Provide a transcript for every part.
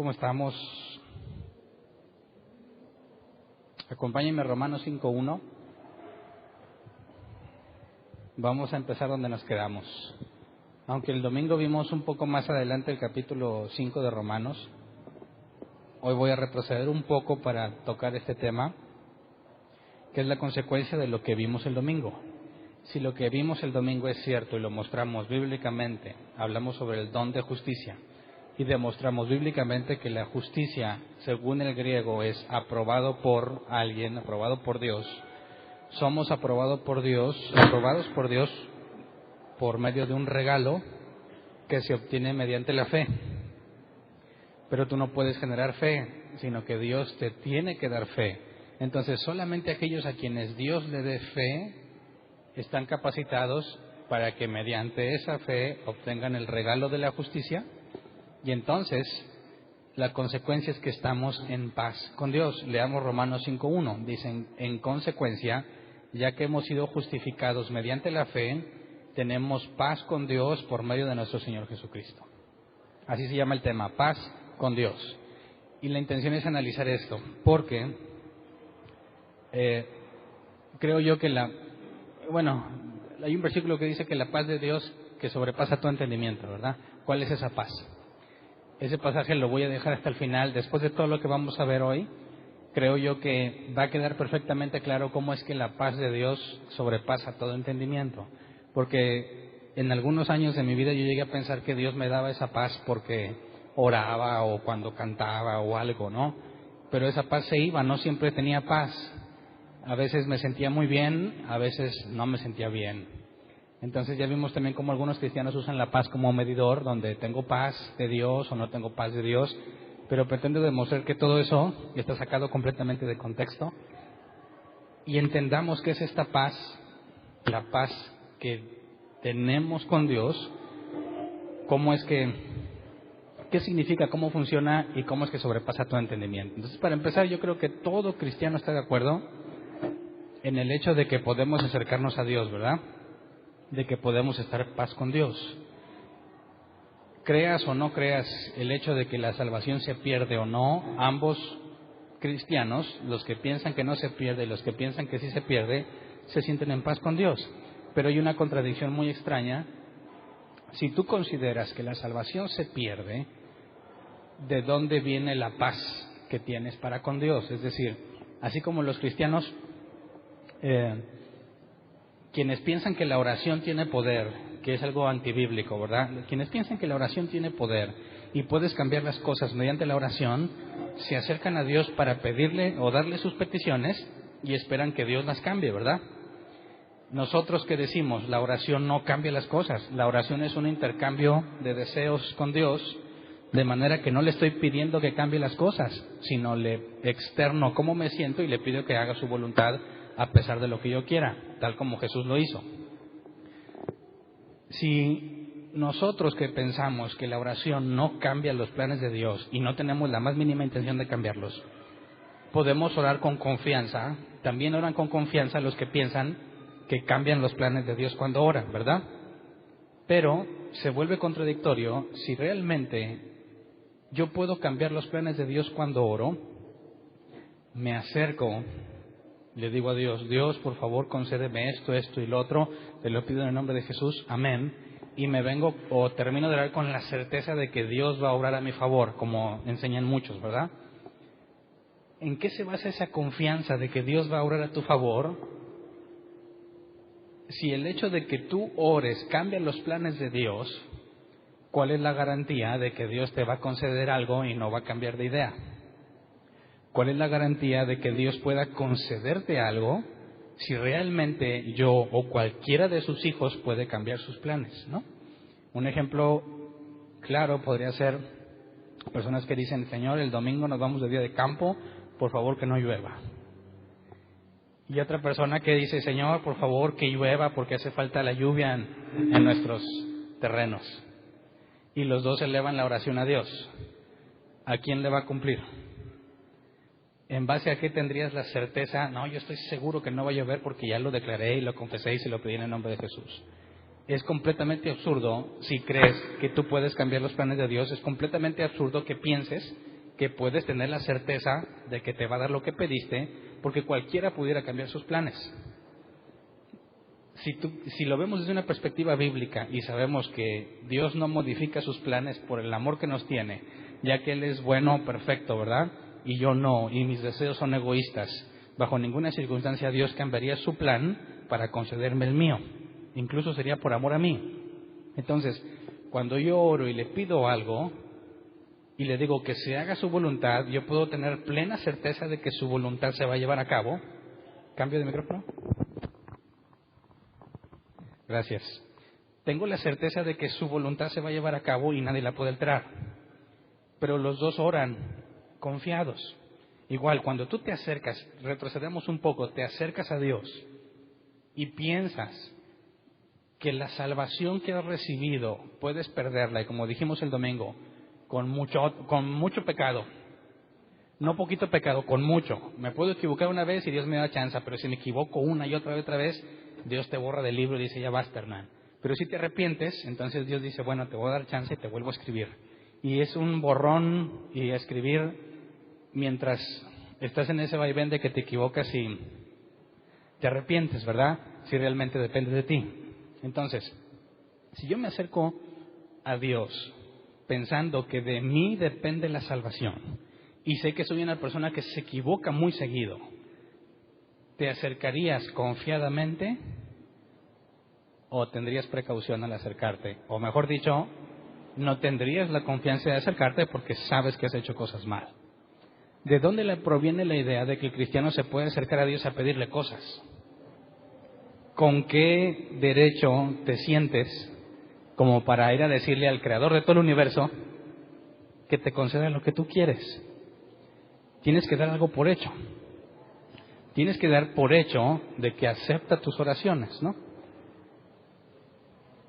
¿Cómo estamos? Acompáñenme a Romanos 5:1. Vamos a empezar donde nos quedamos. Aunque el domingo vimos un poco más adelante el capítulo 5 de Romanos, hoy voy a retroceder un poco para tocar este tema, que es la consecuencia de lo que vimos el domingo. Si lo que vimos el domingo es cierto y lo mostramos bíblicamente, hablamos sobre el don de justicia y demostramos bíblicamente que la justicia, según el griego, es aprobado por alguien, aprobado por Dios. Somos aprobados por Dios por medio de un regalo que se obtiene mediante la fe. Pero tú no puedes generar fe, sino que Dios te tiene que dar fe. Entonces, solamente aquellos a quienes Dios le dé fe están capacitados para que mediante esa fe obtengan el regalo de la justicia, y entonces la consecuencia es que estamos en paz con Dios. Leamos Romanos 5:1. Dicen: en consecuencia, ya que hemos sido justificados mediante la fe, tenemos paz con Dios por medio de nuestro Señor Jesucristo. Así se llama el tema, paz con Dios. Y la intención es analizar esto, porque creo yo que hay un versículo que dice que la paz de Dios que sobrepasa todo entendimiento, ¿verdad? ¿Cuál es esa paz? Ese pasaje lo voy a dejar hasta el final. Después de todo lo que vamos a ver hoy, creo yo que va a quedar perfectamente claro cómo es que la paz de Dios sobrepasa todo entendimiento. Porque en algunos años de mi vida yo llegué a pensar que Dios me daba esa paz porque oraba o cuando cantaba o algo, ¿no? Pero esa paz se iba, no siempre tenía paz. A veces me sentía muy bien, a veces no me sentía bien. Entonces ya vimos también cómo algunos cristianos usan la paz como medidor, donde tengo paz de Dios o no tengo paz de Dios, pero pretendo demostrar que todo eso está sacado completamente de contexto y entendamos qué es esta paz, la paz que tenemos con Dios, cómo es que, qué significa, cómo funciona y cómo es que sobrepasa todo entendimiento. Entonces, para empezar, yo creo que todo cristiano está de acuerdo en el hecho de que podemos acercarnos a Dios, ¿verdad? De que podemos estar en paz con Dios. Creas o no creas el hecho de que la salvación se pierde o no, ambos cristianos, los que piensan que no se pierde y los que piensan que sí se pierde, se sienten en paz con Dios. Pero hay una contradicción muy extraña. Si tú consideras que la salvación se pierde, ¿de dónde viene la paz que tienes para con Dios? Es decir, así como los cristianos, quienes piensan que la oración tiene poder, que es algo antibíblico, ¿verdad? Quienes piensan que la oración tiene poder y puedes cambiar las cosas mediante la oración, se acercan a Dios para pedirle o darle sus peticiones y esperan que Dios las cambie, ¿verdad? Nosotros que decimos, la oración no cambia las cosas, la oración es un intercambio de deseos con Dios, de manera que no le estoy pidiendo que cambie las cosas, sino le externo cómo me siento y le pido que haga su voluntad a pesar de lo que yo quiera, tal como Jesús lo hizo. Si nosotros que pensamos que la oración no cambia los planes de Dios y no tenemos la más mínima intención de cambiarlos, podemos orar con confianza. También oran con confianza los que piensan que cambian los planes de Dios cuando oran, ¿verdad? Pero se vuelve contradictorio si realmente yo puedo cambiar los planes de Dios cuando oro, me acerco, le digo a Dios: Dios, por favor, concédeme esto, esto y lo otro, te lo pido en el nombre de Jesús, amén, y me vengo o termino de orar con la certeza de que Dios va a obrar a mi favor, como enseñan muchos, ¿verdad? ¿En qué se basa esa confianza de que Dios va a obrar a tu favor? Si el hecho de que tú ores cambia los planes de Dios, ¿cuál es la garantía de que Dios te va a conceder algo y no va a cambiar de idea? ¿Cuál es la garantía de que Dios pueda concederte algo si realmente yo o cualquiera de sus hijos puede cambiar sus planes, ¿no? Un ejemplo claro podría ser personas que dicen: Señor, el domingo nos vamos de día de campo, por favor que no llueva. Y otra persona que dice: Señor, por favor que llueva porque hace falta la lluvia en nuestros terrenos. Y los dos elevan la oración a Dios. ¿A quién le va a cumplir? ¿En base a qué tendrías la certeza? No, yo estoy seguro que no va a llover porque ya lo declaré y lo confesé y se lo pedí en el nombre de Jesús. Es completamente absurdo si crees que tú puedes cambiar los planes de Dios. Es completamente absurdo que pienses que puedes tener la certeza de que te va a dar lo que pediste, porque cualquiera pudiera cambiar sus planes. Si lo vemos desde una perspectiva bíblica y sabemos que Dios no modifica sus planes por el amor que nos tiene, ya que Él es bueno, perfecto, ¿verdad? Y yo no, y mis deseos son egoístas. Bajo ninguna circunstancia Dios cambiaría su plan para concederme el mío. Incluso sería por amor a mí. Entonces, cuando yo oro y le pido algo y le digo que se haga su voluntad, yo puedo tener plena certeza de que su voluntad se va a llevar a cabo. ¿Cambio de micrófono? Gracias. Tengo la certeza de que su voluntad se va a llevar a cabo y nadie la puede alterar. Pero los dos oran confiados. Igual, cuando tú te acercas, retrocedemos un poco, te acercas a Dios y piensas que la salvación que has recibido puedes perderla, y como dijimos el domingo, con mucho pecado. No poquito pecado, con mucho. Me puedo equivocar una vez y Dios me da chance, pero si me equivoco una y otra vez, Dios te borra del libro y dice, ya basta, Hernán. Pero si te arrepientes, entonces Dios dice, bueno, te voy a dar chance y te vuelvo a escribir. Y es un borrón y escribir mientras estás en ese vaivén de que te equivocas y te arrepientes, ¿verdad? Si realmente depende de ti. Entonces, si yo me acerco a Dios pensando que de mí depende la salvación y sé que soy una persona que se equivoca muy seguido, ¿te acercarías confiadamente o tendrías precaución al acercarte? O mejor dicho, no tendrías la confianza de acercarte porque sabes que has hecho cosas mal. ¿De dónde le proviene la idea de que el cristiano se puede acercar a Dios a pedirle cosas? ¿Con qué derecho te sientes como para ir a decirle al creador de todo el universo que te conceda lo que tú quieres? Tienes que dar algo por hecho. Tienes que dar por hecho de que acepta tus oraciones, ¿no?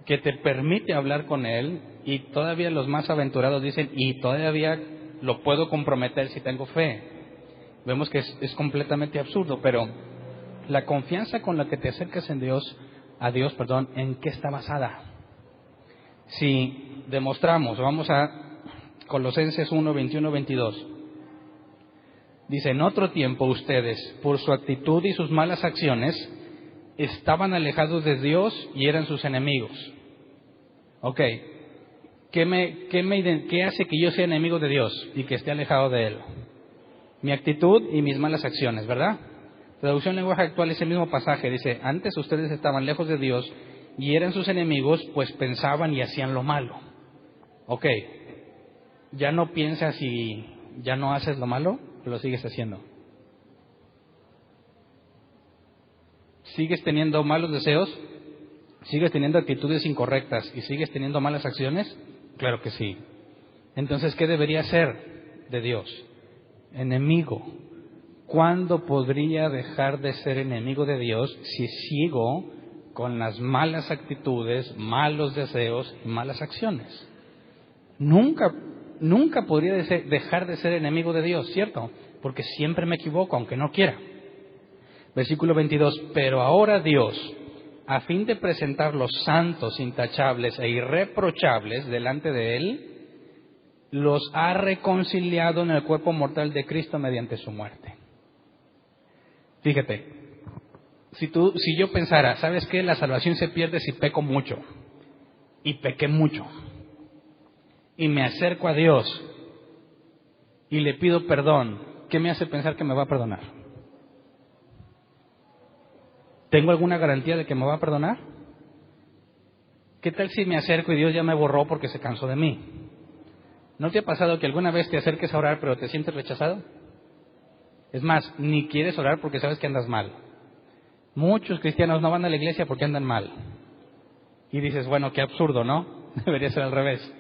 Que te permite hablar con Él, y todavía los más aventurados dicen, y todavía lo puedo comprometer si tengo fe. Vemos que es completamente absurdo, pero la confianza con la que te acercas a Dios, ¿en qué está basada? Si demostramos, vamos a Colosenses 1, 21, 22. Dice, en otro tiempo ustedes, por su actitud y sus malas acciones, estaban alejados de Dios y eran sus enemigos. Ok, ¿qué hace que yo sea enemigo de Dios y que esté alejado de Él? Mi actitud y mis malas acciones, ¿verdad? Traducción lenguaje actual es el mismo pasaje. Dice, antes ustedes estaban lejos de Dios y eran sus enemigos, pues pensaban y hacían lo malo. Ok, ¿ya no piensas y ya no haces lo malo? Lo sigues haciendo. ¿Sigues teniendo malos deseos? ¿Sigues teniendo actitudes incorrectas y sigues teniendo malas acciones? Claro que sí. Entonces, ¿qué debería ser de Dios? Enemigo. ¿Cuándo podría dejar de ser enemigo de Dios si sigo con las malas actitudes, malos deseos y malas acciones? Nunca podría dejar de ser enemigo de Dios, ¿cierto? Porque siempre me equivoco, aunque no quiera. Versículo 22, pero ahora Dios, a fin de presentarlos santos, intachables e irreprochables delante de Él, los ha reconciliado en el cuerpo mortal de Cristo mediante su muerte. Fíjate, si yo pensara, ¿sabes qué? La salvación se pierde si peco mucho, y pequé mucho, y me acerco a Dios y le pido perdón, ¿qué me hace pensar que me va a perdonar? ¿Tengo alguna garantía de que me va a perdonar? ¿Qué tal si me acerco y Dios ya me borró porque se cansó de mí? ¿No te ha pasado que alguna vez te acerques a orar pero te sientes rechazado? Es más, ni quieres orar porque sabes que andas mal. Muchos cristianos no van a la iglesia porque andan mal. Y dices, bueno, qué absurdo, ¿no? Debería ser al revés.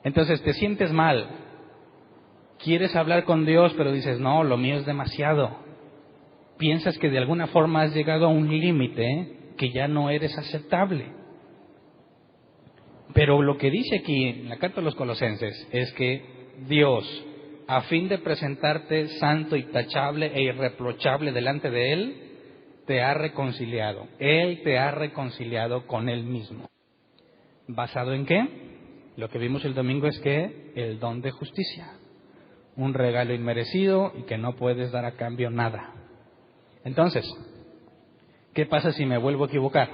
Entonces te sientes mal. Quieres hablar con Dios, pero dices, no, lo mío es demasiado. Piensas que de alguna forma has llegado a un límite que ya no eres aceptable. Pero lo que dice aquí en la carta de los Colosenses es que Dios, a fin de presentarte santo, intachable e irreprochable delante de Él, te ha reconciliado. Él te ha reconciliado con Él mismo. ¿Basado en qué? Lo que vimos el domingo es que el don de justicia. un regalo inmerecido y que no puedes dar a cambio nada. Entonces, ¿qué pasa si me vuelvo a equivocar?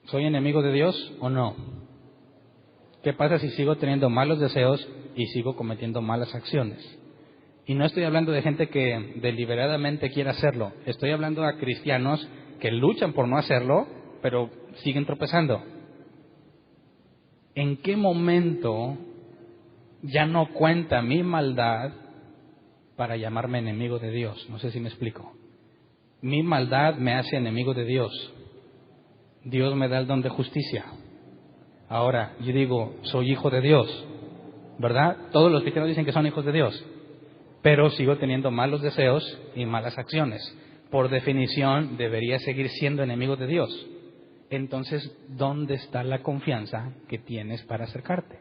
¿Soy enemigo de Dios o no? ¿Qué pasa si sigo teniendo malos deseos y sigo cometiendo malas acciones? Y no estoy hablando de gente que deliberadamente quiera hacerlo. Estoy hablando a cristianos que luchan por no hacerlo, pero siguen tropezando. ¿En qué momento ya no cuenta mi maldad para llamarme enemigo de Dios? No sé si me explico. Mi maldad me hace enemigo de Dios. Dios me da el don de justicia. Ahora, yo digo, soy hijo de Dios, ¿verdad? Todos los cristianos dicen que son hijos de Dios, pero sigo teniendo malos deseos y malas acciones. Por definición, debería seguir siendo enemigo de Dios. Entonces, ¿dónde está la confianza que tienes para acercarte?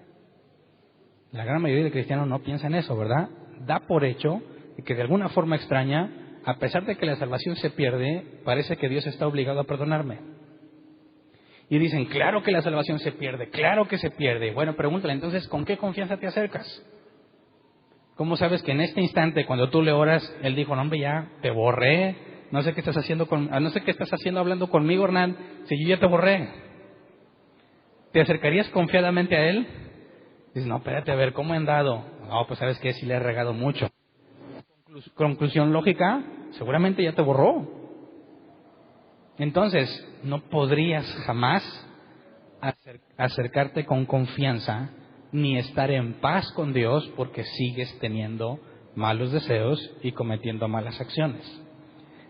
La gran mayoría de cristianos no piensa en eso, ¿verdad? Da por hecho que de alguna forma extraña, a pesar de que la salvación se pierde, parece que Dios está obligado a perdonarme. Y dicen, claro que la salvación se pierde, claro que se pierde. Bueno, pregúntale, entonces, ¿con qué confianza te acercas? ¿Cómo sabes que en este instante, cuando tú le oras, Él dijo, no, hombre, ya te borré, no sé qué estás haciendo hablando conmigo, Hernán, si yo ya te borré? ¿Te acercarías confiadamente a Él? Dices, no, espérate, a ver, ¿cómo he andado? No, pues sabes que sí le he regado mucho. Conclusión lógica, seguramente ya te borró. Entonces, no podrías jamás acercarte con confianza ni estar en paz con Dios porque sigues teniendo malos deseos y cometiendo malas acciones.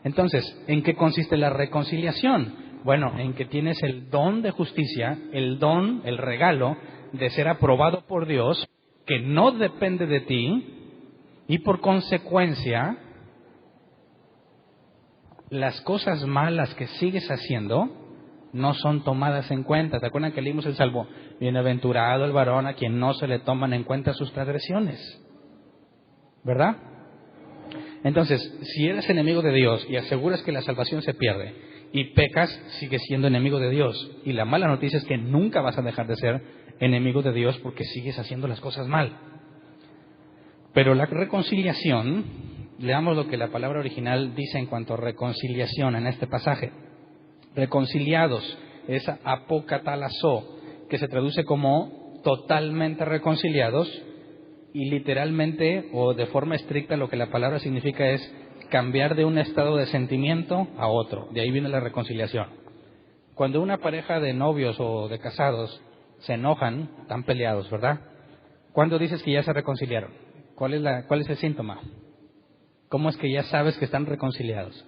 Entonces, ¿en qué consiste la reconciliación? Bueno, en que tienes el don de justicia, el don, el regalo de ser aprobado por Dios, que no depende de ti, y por consecuencia, las cosas malas que sigues haciendo no son tomadas en cuenta. ¿Te acuerdan que leímos el Salmo? Bienaventurado el varón a quien no se le toman en cuenta sus transgresiones, ¿verdad? Entonces, si eres enemigo de Dios y aseguras que la salvación se pierde y pecas, sigues siendo enemigo de Dios. Y la mala noticia es que nunca vas a dejar de ser enemigo de Dios porque sigues haciendo las cosas mal. Pero la reconciliación, leamos lo que la palabra original dice en cuanto a reconciliación en este pasaje. Reconciliados, es apokatalasó, que se traduce como totalmente reconciliados, y literalmente o de forma estricta lo que la palabra significa es cambiar de un estado de sentimiento a otro. De ahí viene la reconciliación. Cuando una pareja de novios o de casados se enojan, están peleados, ¿verdad? ¿Cuándo dices que ya se reconciliaron? ¿Cuál es el síntoma? ¿Cómo es que ya sabes que están reconciliados?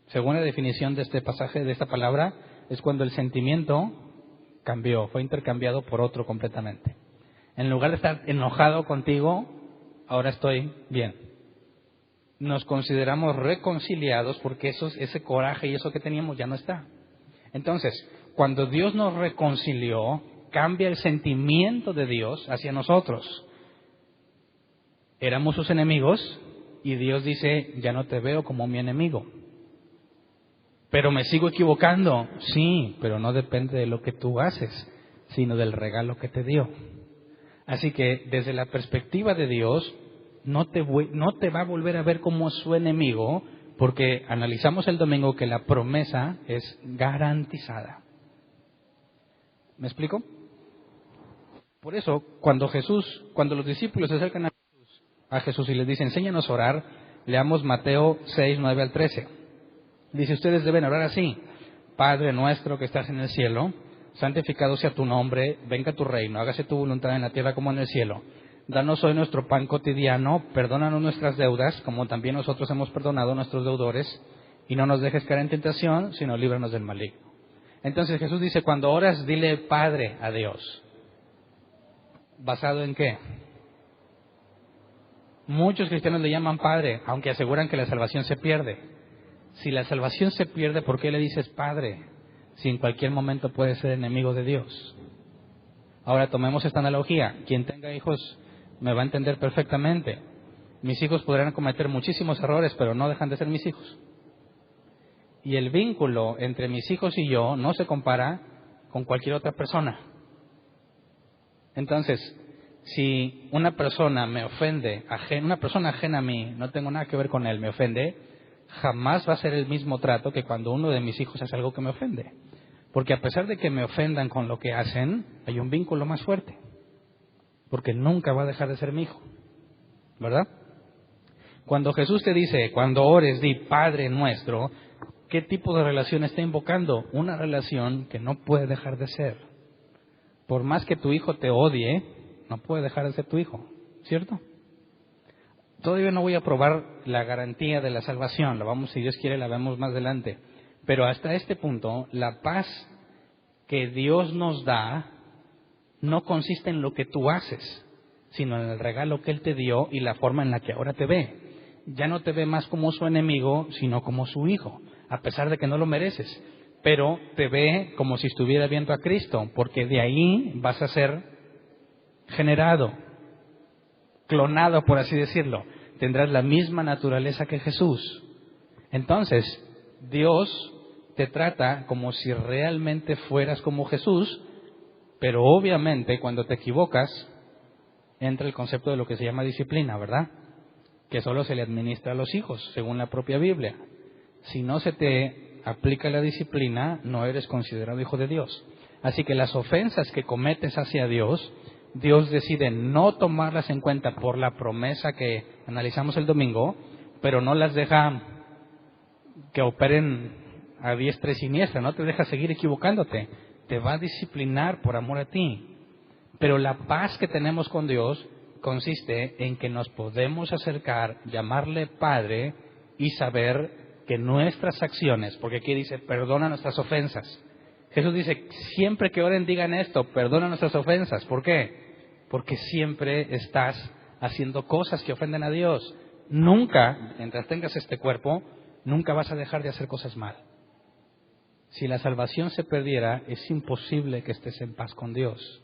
Según la definición de este pasaje, de esta palabra, es cuando el sentimiento cambió, fue intercambiado por otro completamente. En lugar de estar enojado contigo, ahora estoy bien. Nos consideramos reconciliados porque ese coraje y eso que teníamos ya no está. Entonces, cuando Dios nos reconcilió, cambia el sentimiento de Dios hacia nosotros. Éramos sus enemigos y Dios dice, ya no te veo como mi enemigo. Pero me sigo equivocando. Sí, pero no depende de lo que tú haces, sino del regalo que te dio. Así que desde la perspectiva de Dios, no te va a volver a ver como su enemigo, porque analizamos el domingo que la promesa es garantizada. ¿Me explico? Por eso, cuando los discípulos se acercan a Jesús y les dice, enséñanos a orar, leamos Mateo 6, 9 al 13. Dice, ustedes deben orar así: Padre nuestro que estás en el cielo, santificado sea tu nombre, venga tu reino, hágase tu voluntad en la tierra como en el cielo. Danos hoy nuestro pan cotidiano, perdónanos nuestras deudas, como también nosotros hemos perdonado a nuestros deudores, y no nos dejes caer en tentación, sino líbranos del maligno. Entonces Jesús dice, cuando oras, dile Padre a Dios. ¿Basado en qué? Muchos cristianos le llaman Padre, aunque aseguran que la salvación se pierde. Si la salvación se pierde, ¿por qué le dices Padre? Si en cualquier momento puede ser enemigo de Dios. Ahora tomemos esta analogía. Quien tenga hijos me va a entender perfectamente. Mis hijos podrán cometer muchísimos errores, pero no dejan de ser mis hijos. Y el vínculo entre mis hijos y yo no se compara con cualquier otra persona. Entonces, si una persona me ofende, una persona ajena a mí, no tengo nada que ver con él, me ofende, jamás va a ser el mismo trato que cuando uno de mis hijos hace algo que me ofende. Porque a pesar de que me ofendan con lo que hacen, hay un vínculo más fuerte. Porque nunca va a dejar de ser mi hijo. ¿Verdad? Cuando Jesús te dice, cuando ores, di Padre nuestro, ¿qué tipo de relación está invocando? Una relación que no puede dejar de ser. Por más que tu hijo te odie, no puede dejar de ser tu hijo, ¿cierto? Todavía no voy a probar la garantía de la salvación, la vamos, si Dios quiere, la vemos más adelante. Pero hasta este punto, la paz que Dios nos da no consiste en lo que tú haces, sino en el regalo que Él te dio y la forma en la que ahora te ve. Ya no te ve más como su enemigo, sino como su hijo, a pesar de que no lo mereces. Pero te ve como si estuviera viendo a Cristo, porque de ahí vas a ser generado, clonado, por así decirlo. Tendrás la misma naturaleza que Jesús. Entonces, Dios te trata como si realmente fueras como Jesús, pero obviamente cuando te equivocas, entra el concepto de lo que se llama disciplina, ¿verdad? Que solo se le administra a los hijos, según la propia Biblia. Si no se te aplica la disciplina, no eres considerado hijo de Dios. Así que las ofensas que cometes hacia Dios, Dios decide no tomarlas en cuenta por la promesa que analizamos el domingo, pero no las deja que operen a diestra y siniestra, no te deja seguir equivocándote, te va a disciplinar por amor a ti. Pero la paz que tenemos con Dios consiste en que nos podemos acercar, llamarle Padre y saber que nuestras acciones, porque aquí dice, perdona nuestras ofensas. Jesús dice, siempre que oren digan esto, perdona nuestras ofensas. ¿Por qué? Porque siempre estás haciendo cosas que ofenden a Dios. Nunca, mientras tengas este cuerpo, nunca vas a dejar de hacer cosas mal. Si la salvación se perdiera, es imposible que estés en paz con Dios.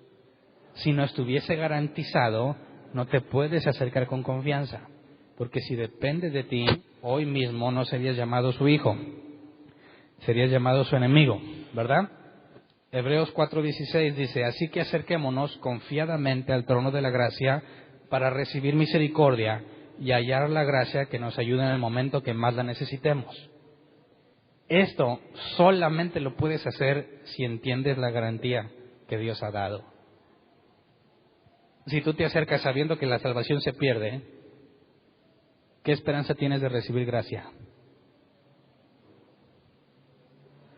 Si no estuviese garantizado, no te puedes acercar con confianza. Porque si depende de ti, hoy mismo no serías llamado su hijo, serías llamado su enemigo, ¿verdad? Hebreos 4:16 dice, así que acerquémonos confiadamente al trono de la gracia para recibir misericordia y hallar la gracia que nos ayude en el momento que más la necesitemos. Esto solamente lo puedes hacer si entiendes la garantía que Dios ha dado. Si tú te acercas sabiendo que la salvación se pierde, ¿qué esperanza tienes de recibir gracia?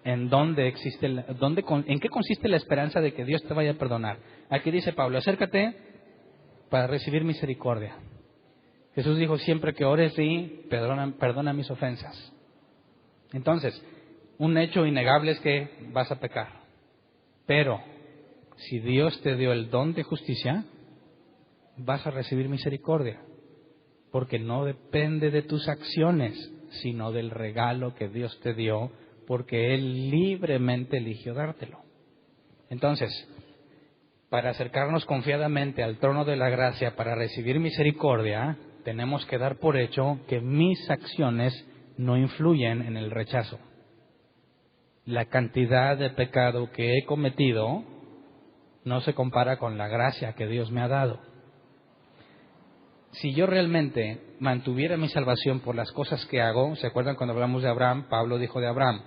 ¿En qué consiste la esperanza de que Dios te vaya a perdonar? Aquí dice Pablo, acércate para recibir misericordia. Jesús dijo, siempre que ores, di, perdona mis ofensas. Entonces, un hecho innegable es que vas a pecar. Pero, si Dios te dio el don de justicia, vas a recibir misericordia. Porque no depende de tus acciones, sino del regalo que Dios te dio, porque Él libremente eligió dártelo. Entonces, para acercarnos confiadamente al trono de la gracia, para recibir misericordia, tenemos que dar por hecho que mis acciones no influyen en el rechazo. La cantidad de pecado que he cometido no se compara con la gracia que Dios me ha dado. Si yo realmente mantuviera mi salvación por las cosas que hago, ¿se acuerdan cuando hablamos de Abraham? Pablo dijo de Abraham,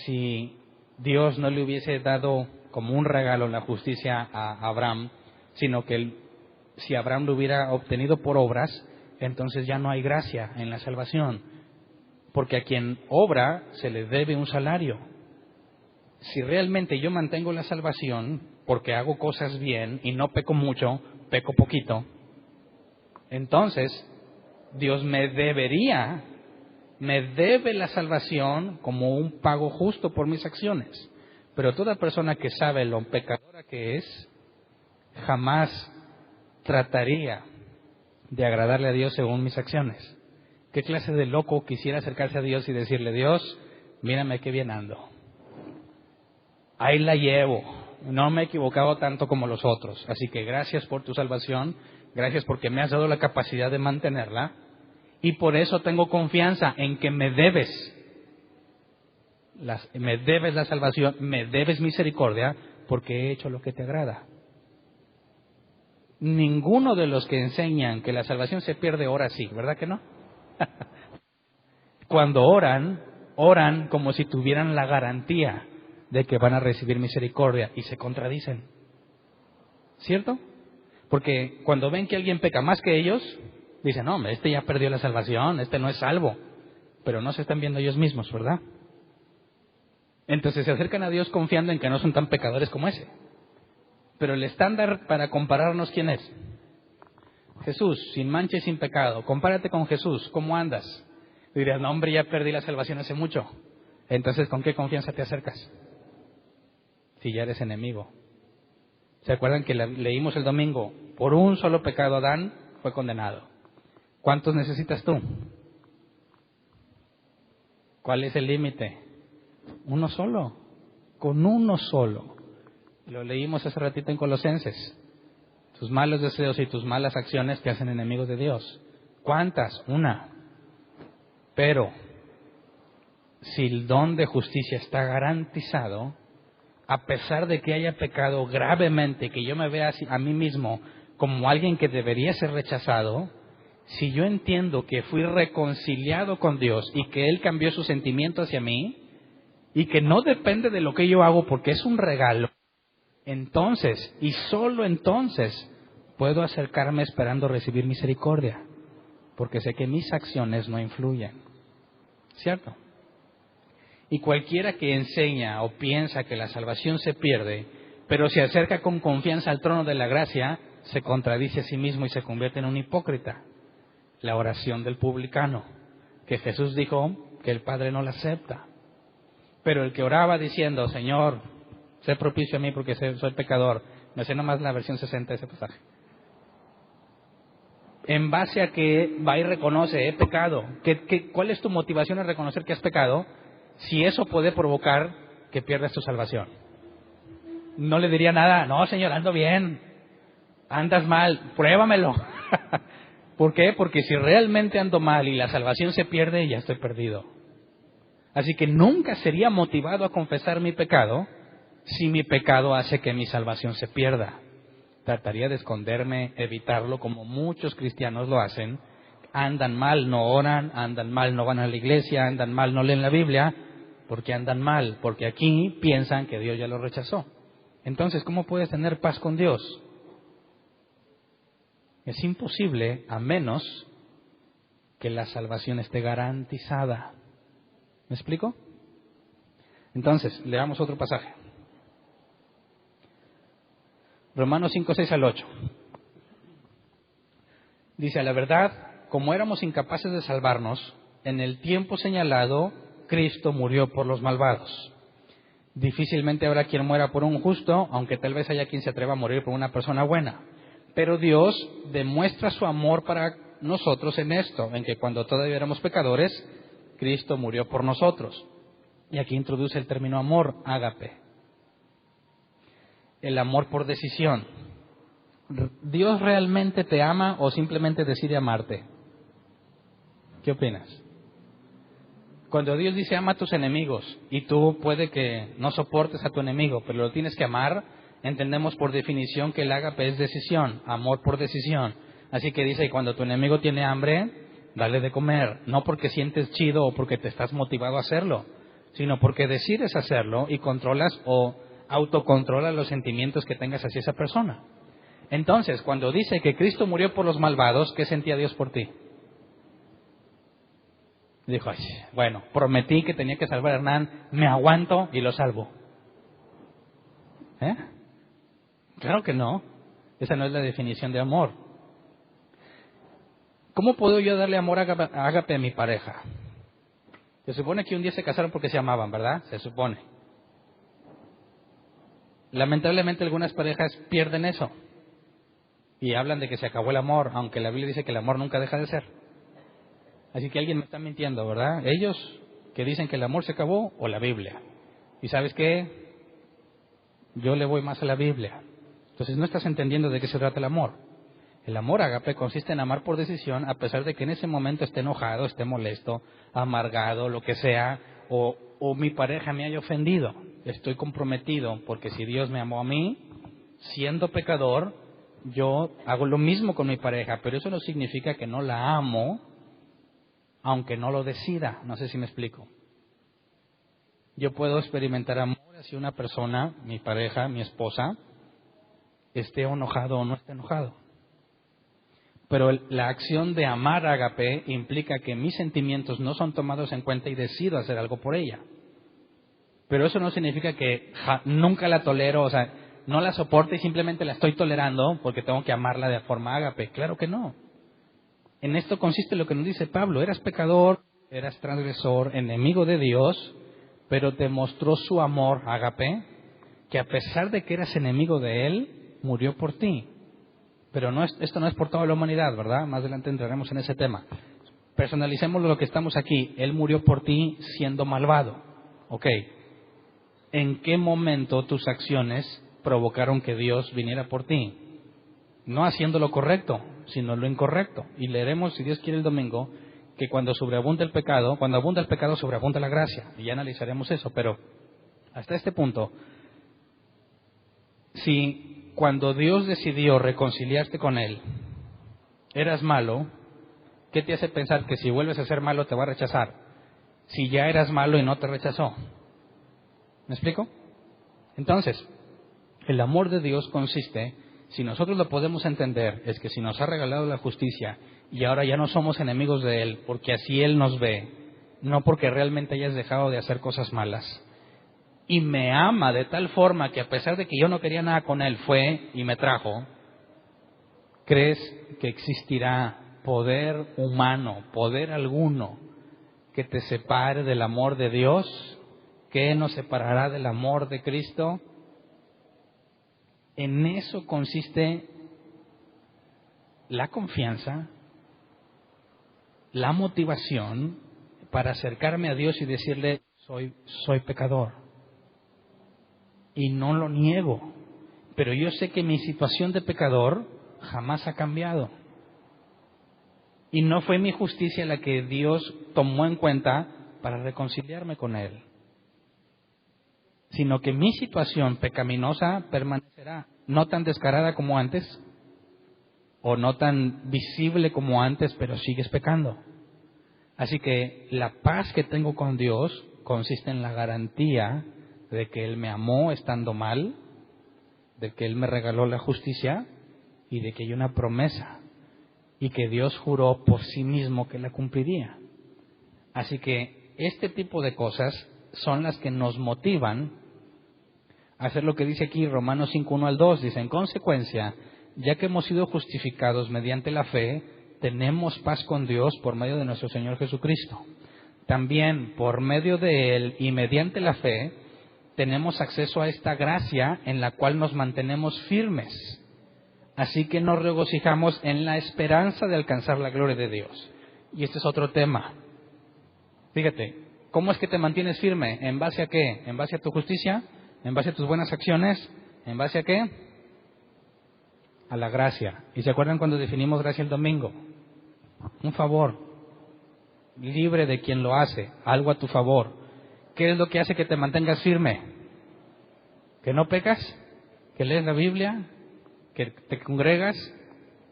si Dios no le hubiese dado como un regalo la justicia a Abraham, sino que si Abraham lo hubiera obtenido por obras, entonces ya no hay gracia en la salvación, porque a quien obra se le debe un salario. Si realmente yo mantengo la salvación porque hago cosas bien y no peco mucho, peco poquito, entonces Dios me debe la salvación como un pago justo por mis acciones. Pero toda persona que sabe lo pecadora que es, jamás trataría de agradarle a Dios según mis acciones. ¿Qué clase de loco quisiera acercarse a Dios y decirle, Dios, mírame qué bien ando? Ahí la llevo, no me he equivocado tanto como los otros, así que gracias por tu salvación, gracias porque me has dado la capacidad de mantenerla, y por eso tengo confianza en que me debes la salvación, me debes misericordia, porque he hecho lo que te agrada. Ninguno de los que enseñan que la salvación se pierde ora así, ¿verdad que no? Cuando oran como si tuvieran la garantía de que van a recibir misericordia y se contradicen. ¿Cierto? Porque cuando ven que alguien peca más que ellos, dicen, no, este ya perdió la salvación, este no es salvo. Pero no se están viendo ellos mismos, ¿verdad? Entonces se acercan a Dios confiando en que no son tan pecadores como ese. Pero el estándar para compararnos, ¿quién es? Jesús, sin mancha y sin pecado. Compárate con Jesús, ¿cómo andas? Y dirías, no, hombre, ya perdí la salvación hace mucho. Entonces, ¿con qué confianza te acercas? Si ya eres enemigo. ¿Se acuerdan que leímos el domingo? Por un solo pecado Adán fue condenado. ¿Cuántos necesitas tú? ¿Cuál es el límite? Uno solo. Con uno solo. Lo leímos hace ratito en Colosenses. Tus malos deseos y tus malas acciones te hacen enemigos de Dios. ¿Cuántas? Una. Pero, si el don de justicia está garantizado, a pesar de que haya pecado gravemente, que yo me vea a mí mismo como alguien que debería ser rechazado, si yo entiendo que fui reconciliado con Dios y que Él cambió su sentimiento hacia mí, y que no depende de lo que yo hago porque es un regalo, entonces, y solo entonces, puedo acercarme esperando recibir misericordia, porque sé que mis acciones no influyen. ¿Cierto? Y cualquiera que enseña o piensa que la salvación se pierde, pero se acerca con confianza al trono de la gracia, se contradice a sí mismo y se convierte en un hipócrita. La oración del publicano, que Jesús dijo que el Padre no la acepta. Pero el que oraba diciendo, Señor, sé propicio a mí porque soy pecador. Me sé nomás la versión 60 de ese pasaje. En base a que va y reconoce, he pecado. ¿Cuál es tu motivación a reconocer que has pecado? Si eso puede provocar que pierdas tu salvación. No le diría nada, no Señor, ando bien, andas mal, pruébamelo. ¿Por qué? Porque si realmente ando mal y la salvación se pierde, ya estoy perdido. Así que nunca sería motivado a confesar mi pecado si mi pecado hace que mi salvación se pierda. Trataría de esconderme, evitarlo, como muchos cristianos lo hacen. Andan mal, no oran, andan mal, no van a la iglesia, andan mal, no leen la Biblia. ¿Por qué andan mal? Porque aquí piensan que Dios ya los rechazó. Entonces, ¿cómo puedes tener paz con Dios? Es imposible a menos que la salvación esté garantizada. ¿Me explico? Entonces, leamos otro pasaje. Romanos 5, 6 al 8. Dice, a la verdad, como éramos incapaces de salvarnos, en el tiempo señalado, Cristo murió por los malvados. Difícilmente habrá quien muera por un justo, aunque tal vez haya quien se atreva a morir por una persona buena. Pero Dios demuestra su amor para nosotros en esto, en que cuando todavía éramos pecadores, Cristo murió por nosotros. Y aquí introduce el término amor, ágape. El amor por decisión. ¿Dios realmente te ama o simplemente decide amarte? ¿Qué opinas? Cuando Dios dice ama a tus enemigos y tú puede que no soportes a tu enemigo, pero lo tienes que amar, entendemos por definición que el ágape es decisión, amor por decisión. Así que dice, cuando tu enemigo tiene hambre, dale de comer, no porque sientes chido o porque te estás motivado a hacerlo, sino porque decides hacerlo y controlas o autocontrolas los sentimientos que tengas hacia esa persona. Entonces, cuando dice que Cristo murió por los malvados, ¿qué sentía Dios por ti? Dijo, bueno, prometí que tenía que salvar a Hernán, me aguanto y lo salvo. ¿Eh? Claro que no. Esa no es la definición de amor. ¿Cómo puedo yo darle amor ágape a mi pareja? Se supone que un día se casaron porque se amaban, ¿verdad? Se supone. Lamentablemente algunas parejas pierden eso y hablan de que se acabó el amor, aunque la Biblia dice que el amor nunca deja de ser. Así que alguien me está mintiendo, ¿verdad? Ellos que dicen que el amor se acabó o la Biblia. ¿Y sabes qué? Yo le voy más a la Biblia. Entonces no estás entendiendo de qué se trata el amor. El amor ágape consiste en amar por decisión a pesar de que en ese momento esté enojado, esté molesto, amargado, lo que sea, o mi pareja me haya ofendido. Estoy comprometido porque si Dios me amó a mí, siendo pecador, yo hago lo mismo con mi pareja, pero eso no significa que no la amo, aunque no lo decida. No sé si me explico. Yo puedo experimentar amor hacia una persona, mi pareja, mi esposa, esté enojado o no esté enojado. Pero la acción de amar a Agape implica que mis sentimientos no son tomados en cuenta y decido hacer algo por ella. Pero eso no significa que nunca la tolero, o sea, no la soporto y simplemente la estoy tolerando porque tengo que amarla de forma ágape. Claro que no. En esto consiste lo que nos dice Pablo. Eras pecador, eras transgresor, enemigo de Dios, pero te mostró su amor ágape, que a pesar de que eras enemigo de Él, murió por ti. Pero esto no es por toda la humanidad, ¿verdad? Más adelante entraremos en ese tema. Personalicemos lo que estamos aquí. Él murió por ti siendo malvado. Ok. ¿En qué momento tus acciones provocaron que Dios viniera por ti? No haciendo lo correcto, sino lo incorrecto. Y leeremos, si Dios quiere, el domingo, que cuando abunda el pecado, sobreabunda la gracia. Y ya analizaremos eso. Pero hasta este punto, si cuando Dios decidió reconciliarte con Él, eras malo, ¿qué te hace pensar que si vuelves a ser malo te va a rechazar? Si ya eras malo y no te rechazó. ¿Me explico? Entonces, el amor de Dios consiste, si nosotros lo podemos entender, es que si nos ha regalado la justicia y ahora ya no somos enemigos de Él, porque así Él nos ve, no porque realmente hayas dejado de hacer cosas malas, y me ama de tal forma que a pesar de que yo no quería nada con Él, fue y me trajo, ¿crees que existirá poder humano, poder alguno, que te separe del amor de Dios? ¿Qué nos separará del amor de Cristo? En eso consiste la confianza, la motivación para acercarme a Dios y decirle, soy pecador. Y no lo niego, pero yo sé que mi situación de pecador jamás ha cambiado. Y no fue mi justicia la que Dios tomó en cuenta para reconciliarme con Él, sino que mi situación pecaminosa permanecerá, no tan descarada como antes, o no tan visible como antes, pero sigues pecando. Así que la paz que tengo con Dios consiste en la garantía de que Él me amó estando mal, de que Él me regaló la justicia y de que hay una promesa y que Dios juró por sí mismo que la cumpliría. Así que este tipo de cosas son las que nos motivan a hacer lo que dice aquí Romanos 5:1 al 2. Dice, en consecuencia, ya que hemos sido justificados mediante la fe, tenemos paz con Dios por medio de nuestro Señor Jesucristo. También por medio de Él y mediante la fe, tenemos acceso a esta gracia en la cual nos mantenemos firmes. Así que nos regocijamos en la esperanza de alcanzar la gloria de Dios. Y este es otro tema. Fíjate, ¿cómo es que te mantienes firme? ¿En base a qué? ¿En base a tu justicia? ¿En base a tus buenas acciones? ¿En base a qué? A la gracia. ¿Y se acuerdan cuando definimos gracia el domingo? Un favor, libre de quien lo hace, algo a tu favor. ¿Qué es lo que hace que te mantengas firme? ¿Que no pecas? ¿Que lees la Biblia? ¿Que te congregas?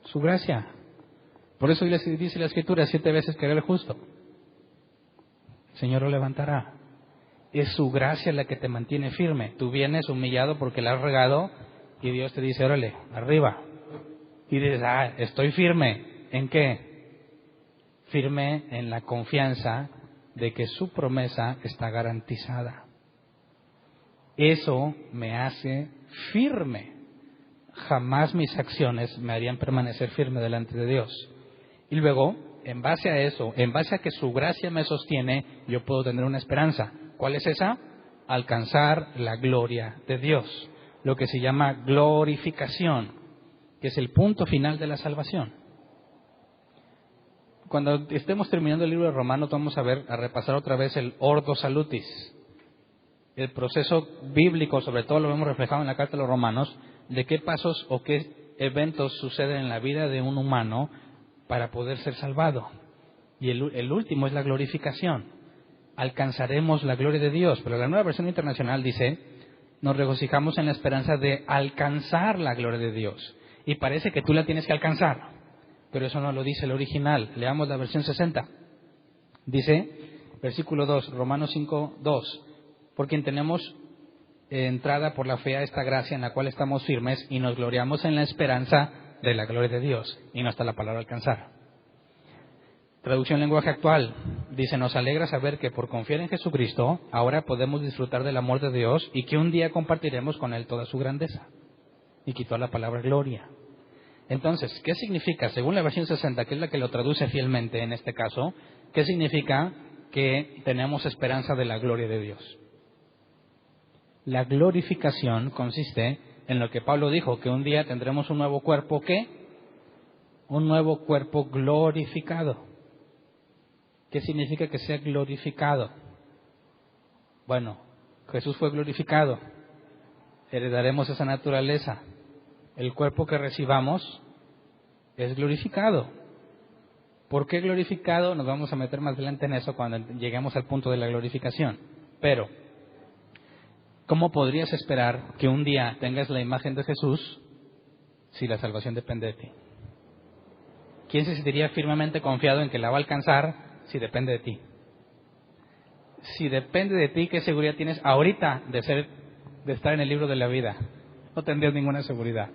Su gracia. Por eso dice la Escritura, 7 veces que era el justo, el Señor lo levantará. Es su gracia la que te mantiene firme. Tú vienes humillado porque la has regado y Dios te dice, órale, arriba. Y dices, estoy firme. ¿En qué? Firme en la confianza de que su promesa está garantizada. Eso me hace firme. Jamás mis acciones me harían permanecer firme delante de Dios. Y luego, en base a eso, en base a que su gracia me sostiene, yo puedo tener una esperanza. ¿Cuál es esa? Alcanzar la gloria de Dios, lo que se llama glorificación, que es el punto final de la salvación. Cuando estemos terminando el libro de Romanos, vamos a repasar otra vez el Ordo Salutis. El proceso bíblico, sobre todo lo vemos reflejado en la carta de los Romanos, de qué pasos o qué eventos suceden en la vida de un humano para poder ser salvado. Y el último es la glorificación. Alcanzaremos la gloria de Dios. Pero la Nueva Versión Internacional dice, nos regocijamos en la esperanza de alcanzar la gloria de Dios. y parece que tú la tienes que alcanzar, pero eso no lo dice el original. Leamos la versión 60. Dice, versículo 2, Romanos 5, 2, por quien tenemos entrada por la fe a esta gracia en la cual estamos firmes y nos gloriamos en la esperanza de la gloria de Dios. Y no está la palabra alcanzar. Traducción lenguaje actual, dice, nos alegra saber que por confiar en Jesucristo, ahora podemos disfrutar del amor de Dios y que un día compartiremos con Él toda su grandeza. Y quitó la palabra gloria. Entonces, ¿qué significa? Según la versión 60, que es la que lo traduce fielmente en este caso, ¿qué significa que tenemos esperanza de la gloria de Dios? La glorificación consiste en lo que Pablo dijo, que un día tendremos un nuevo cuerpo, ¿qué? Un nuevo cuerpo glorificado. ¿Qué significa que sea glorificado? Bueno, Jesús fue glorificado. Heredaremos esa naturaleza. El cuerpo que recibamos es glorificado. ¿Por qué glorificado? Nos vamos a meter más adelante en eso cuando lleguemos al punto de la glorificación. Pero, ¿cómo podrías esperar que un día tengas la imagen de Jesús si la salvación depende de ti? ¿Quién se sentiría firmemente confiado en que la va a alcanzar si depende de ti? Si depende de ti, ¿qué seguridad tienes ahorita de estar en el libro de la vida? No tendrías ninguna seguridad.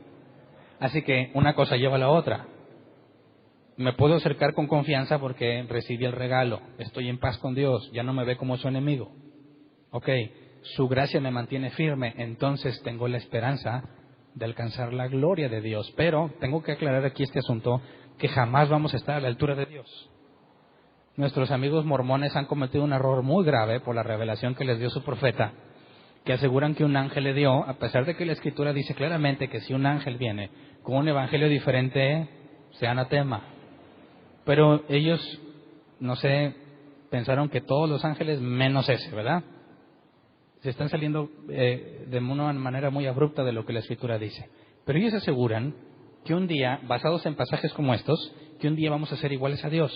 Así que una cosa lleva a la otra. Me puedo acercar con confianza porque recibí el regalo. Estoy en paz con Dios. Ya no me ve como su enemigo. Ok, su gracia me mantiene firme. Entonces tengo la esperanza de alcanzar la gloria de Dios. Pero tengo que aclarar aquí este asunto, que jamás vamos a estar a la altura de Dios. Nuestros amigos mormones han cometido un error muy grave por la revelación que les dio su profeta, que aseguran que un ángel le dio, a pesar de que la Escritura dice claramente que si un ángel viene con un evangelio diferente, sea anatema. Pero ellos, no sé, pensaron que todos los ángeles menos ese, ¿verdad? Se están saliendo de una manera muy abrupta de lo que la Escritura dice. Pero ellos aseguran que un día, basados en pasajes como estos, que un día vamos a ser iguales a Dios.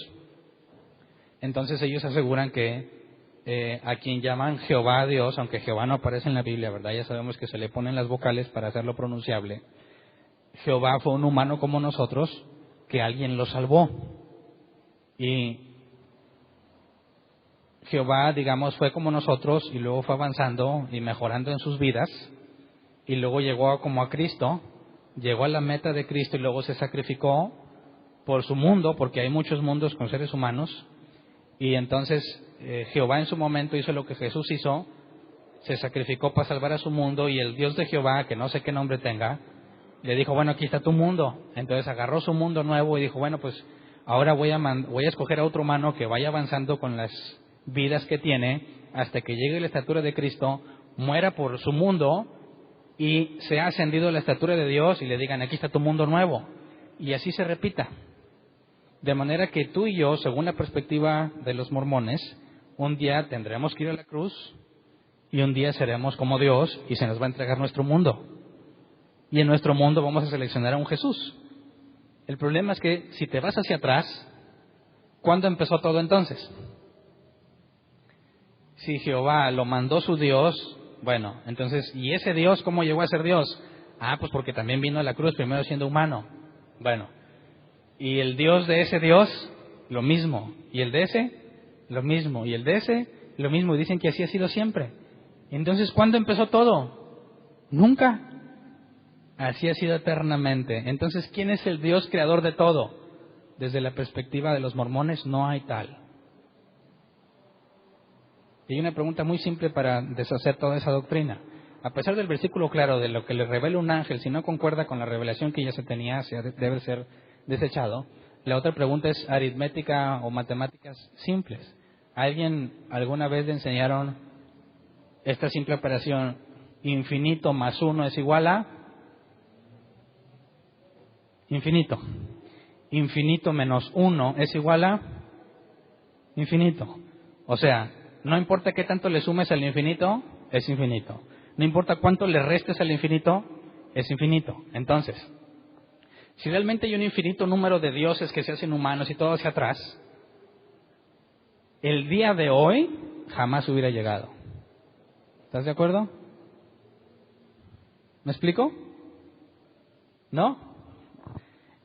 Entonces ellos aseguran que a quien llaman Jehová a Dios, aunque Jehová no aparece en la Biblia, ¿verdad? Ya sabemos que se le ponen las vocales para hacerlo pronunciable. Jehová fue un humano como nosotros, que alguien lo salvó. Y Jehová, digamos, fue como nosotros y luego fue avanzando y mejorando en sus vidas. Y luego llegó como a Cristo, llegó a la meta de Cristo y luego se sacrificó por su mundo, porque hay muchos mundos con seres humanos. Y entonces Jehová en su momento hizo lo que Jesús hizo, se sacrificó para salvar a su mundo, y el Dios de Jehová, que no sé qué nombre tenga, le dijo, bueno, aquí está tu mundo. Entonces agarró su mundo nuevo y dijo, bueno, pues ahora voy a escoger a otro humano que vaya avanzando con las vidas que tiene hasta que llegue a la estatura de Cristo, muera por su mundo y sea ascendido a la estatura de Dios, y le digan, aquí está tu mundo nuevo. Y así se repita. De manera que tú y yo, según la perspectiva de los mormones, un día tendremos que ir a la cruz y un día seremos como Dios y se nos va a entregar nuestro mundo. Y en nuestro mundo vamos a seleccionar a un Jesús. El problema es que si te vas hacia atrás, ¿cuándo empezó todo entonces? Si Jehová lo mandó su Dios, bueno, entonces, ¿y ese Dios cómo llegó a ser Dios? Ah, pues porque también vino a la cruz primero siendo humano. Bueno, y el Dios de ese Dios, lo mismo. Y el de ese, lo mismo. Y el de ese, lo mismo. Y dicen que así ha sido siempre. Entonces, ¿cuándo empezó todo? Nunca. Así ha sido eternamente. Entonces, ¿quién es el Dios creador de todo? Desde la perspectiva de los mormones, no hay tal. Y hay una pregunta muy simple para deshacer toda esa doctrina. A pesar del versículo claro de lo que le revela un ángel, si no concuerda con la revelación que ya se tenía, debe ser desechado. La otra pregunta es aritmética o matemáticas simples. ¿A alguien alguna vez le enseñaron esta simple operación? Infinito más 1 es igual a infinito. Infinito menos 1 es igual a infinito. O sea, no importa qué tanto le sumes al infinito, es infinito. No importa cuánto le restes al infinito, es infinito. Entonces, si realmente hay un infinito número de dioses que se hacen humanos y todo hacia atrás, el día de hoy jamás hubiera llegado. ¿Estás de acuerdo? ¿Me explico? ¿No?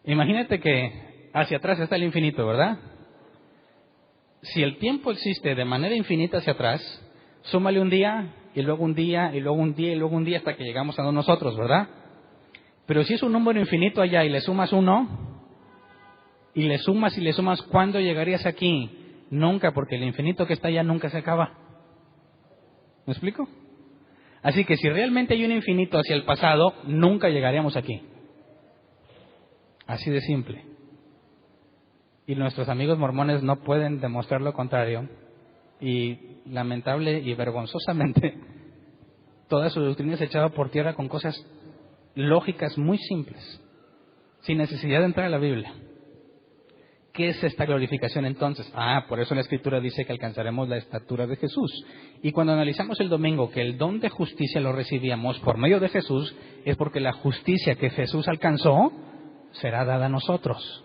Imagínate que hacia atrás está el infinito, ¿verdad? Si el tiempo existe de manera infinita hacia atrás, súmale un día, y luego un día, y luego un día, y luego un día hasta que llegamos a nosotros, ¿verdad? Pero si es un número infinito allá y le sumas uno, y le sumas, ¿cuándo llegarías aquí? Nunca, porque el infinito que está allá nunca se acaba. ¿Me explico? Así que si realmente hay un infinito hacia el pasado, nunca llegaríamos aquí. Así de simple. Y nuestros amigos mormones no pueden demostrar lo contrario. Y lamentable y vergonzosamente, toda su doctrina es echada por tierra con cosas lógicas muy simples, sin necesidad de entrar a la Biblia. ¿Qué es esta glorificación entonces? Por eso la Escritura dice que alcanzaremos la estatura de Jesús. Y cuando analizamos el domingo que el don de justicia lo recibíamos por medio de Jesús, es porque la justicia que Jesús alcanzó será dada a nosotros.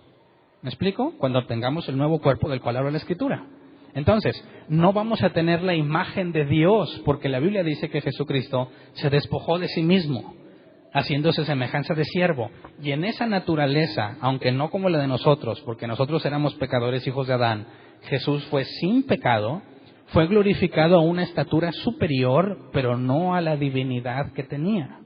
¿Me explico? Cuando tengamos el nuevo cuerpo del cual habla la Escritura. Entonces, no vamos a tener la imagen de Dios, porque la Biblia dice que Jesucristo se despojó de sí mismo, haciéndose semejanza de siervo. Y en esa naturaleza, aunque no como la de nosotros, porque nosotros éramos pecadores hijos de Adán, Jesús fue sin pecado, fue glorificado a una estatura superior, pero no a la divinidad que tenía.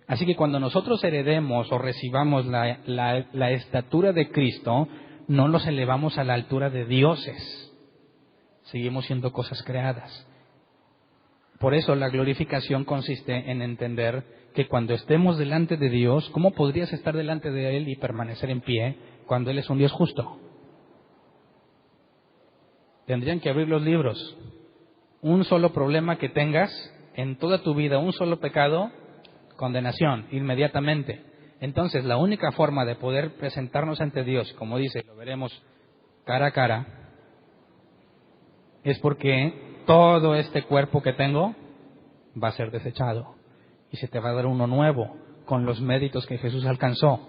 Así que cuando nosotros heredemos o recibamos la estatura de Cristo, no los elevamos a la altura de dioses. Seguimos siendo cosas creadas. Por eso la glorificación consiste en entender que cuando estemos delante de Dios, ¿cómo podrías estar delante de Él y permanecer en pie cuando Él es un Dios justo? Tendrían que abrir los libros. Un solo problema que tengas en toda tu vida, un solo pecado, condenación, inmediatamente. Entonces, la única forma de poder presentarnos ante Dios, como dice, lo veremos cara a cara, es porque todo este cuerpo que tengo va a ser desechado y se te va a dar uno nuevo con los méritos que Jesús alcanzó.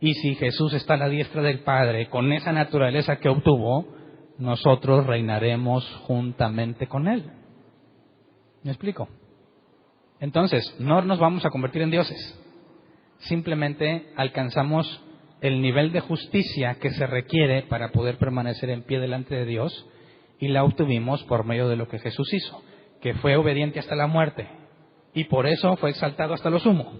Y si Jesús está a la diestra del Padre con esa naturaleza que obtuvo, nosotros reinaremos juntamente con Él. ¿Me explico? Entonces, no nos vamos a convertir en dioses. Simplemente alcanzamos el nivel de justicia que se requiere para poder permanecer en pie delante de Dios, y la obtuvimos por medio de lo que Jesús hizo, que fue obediente hasta la muerte, y por eso fue exaltado hasta lo sumo.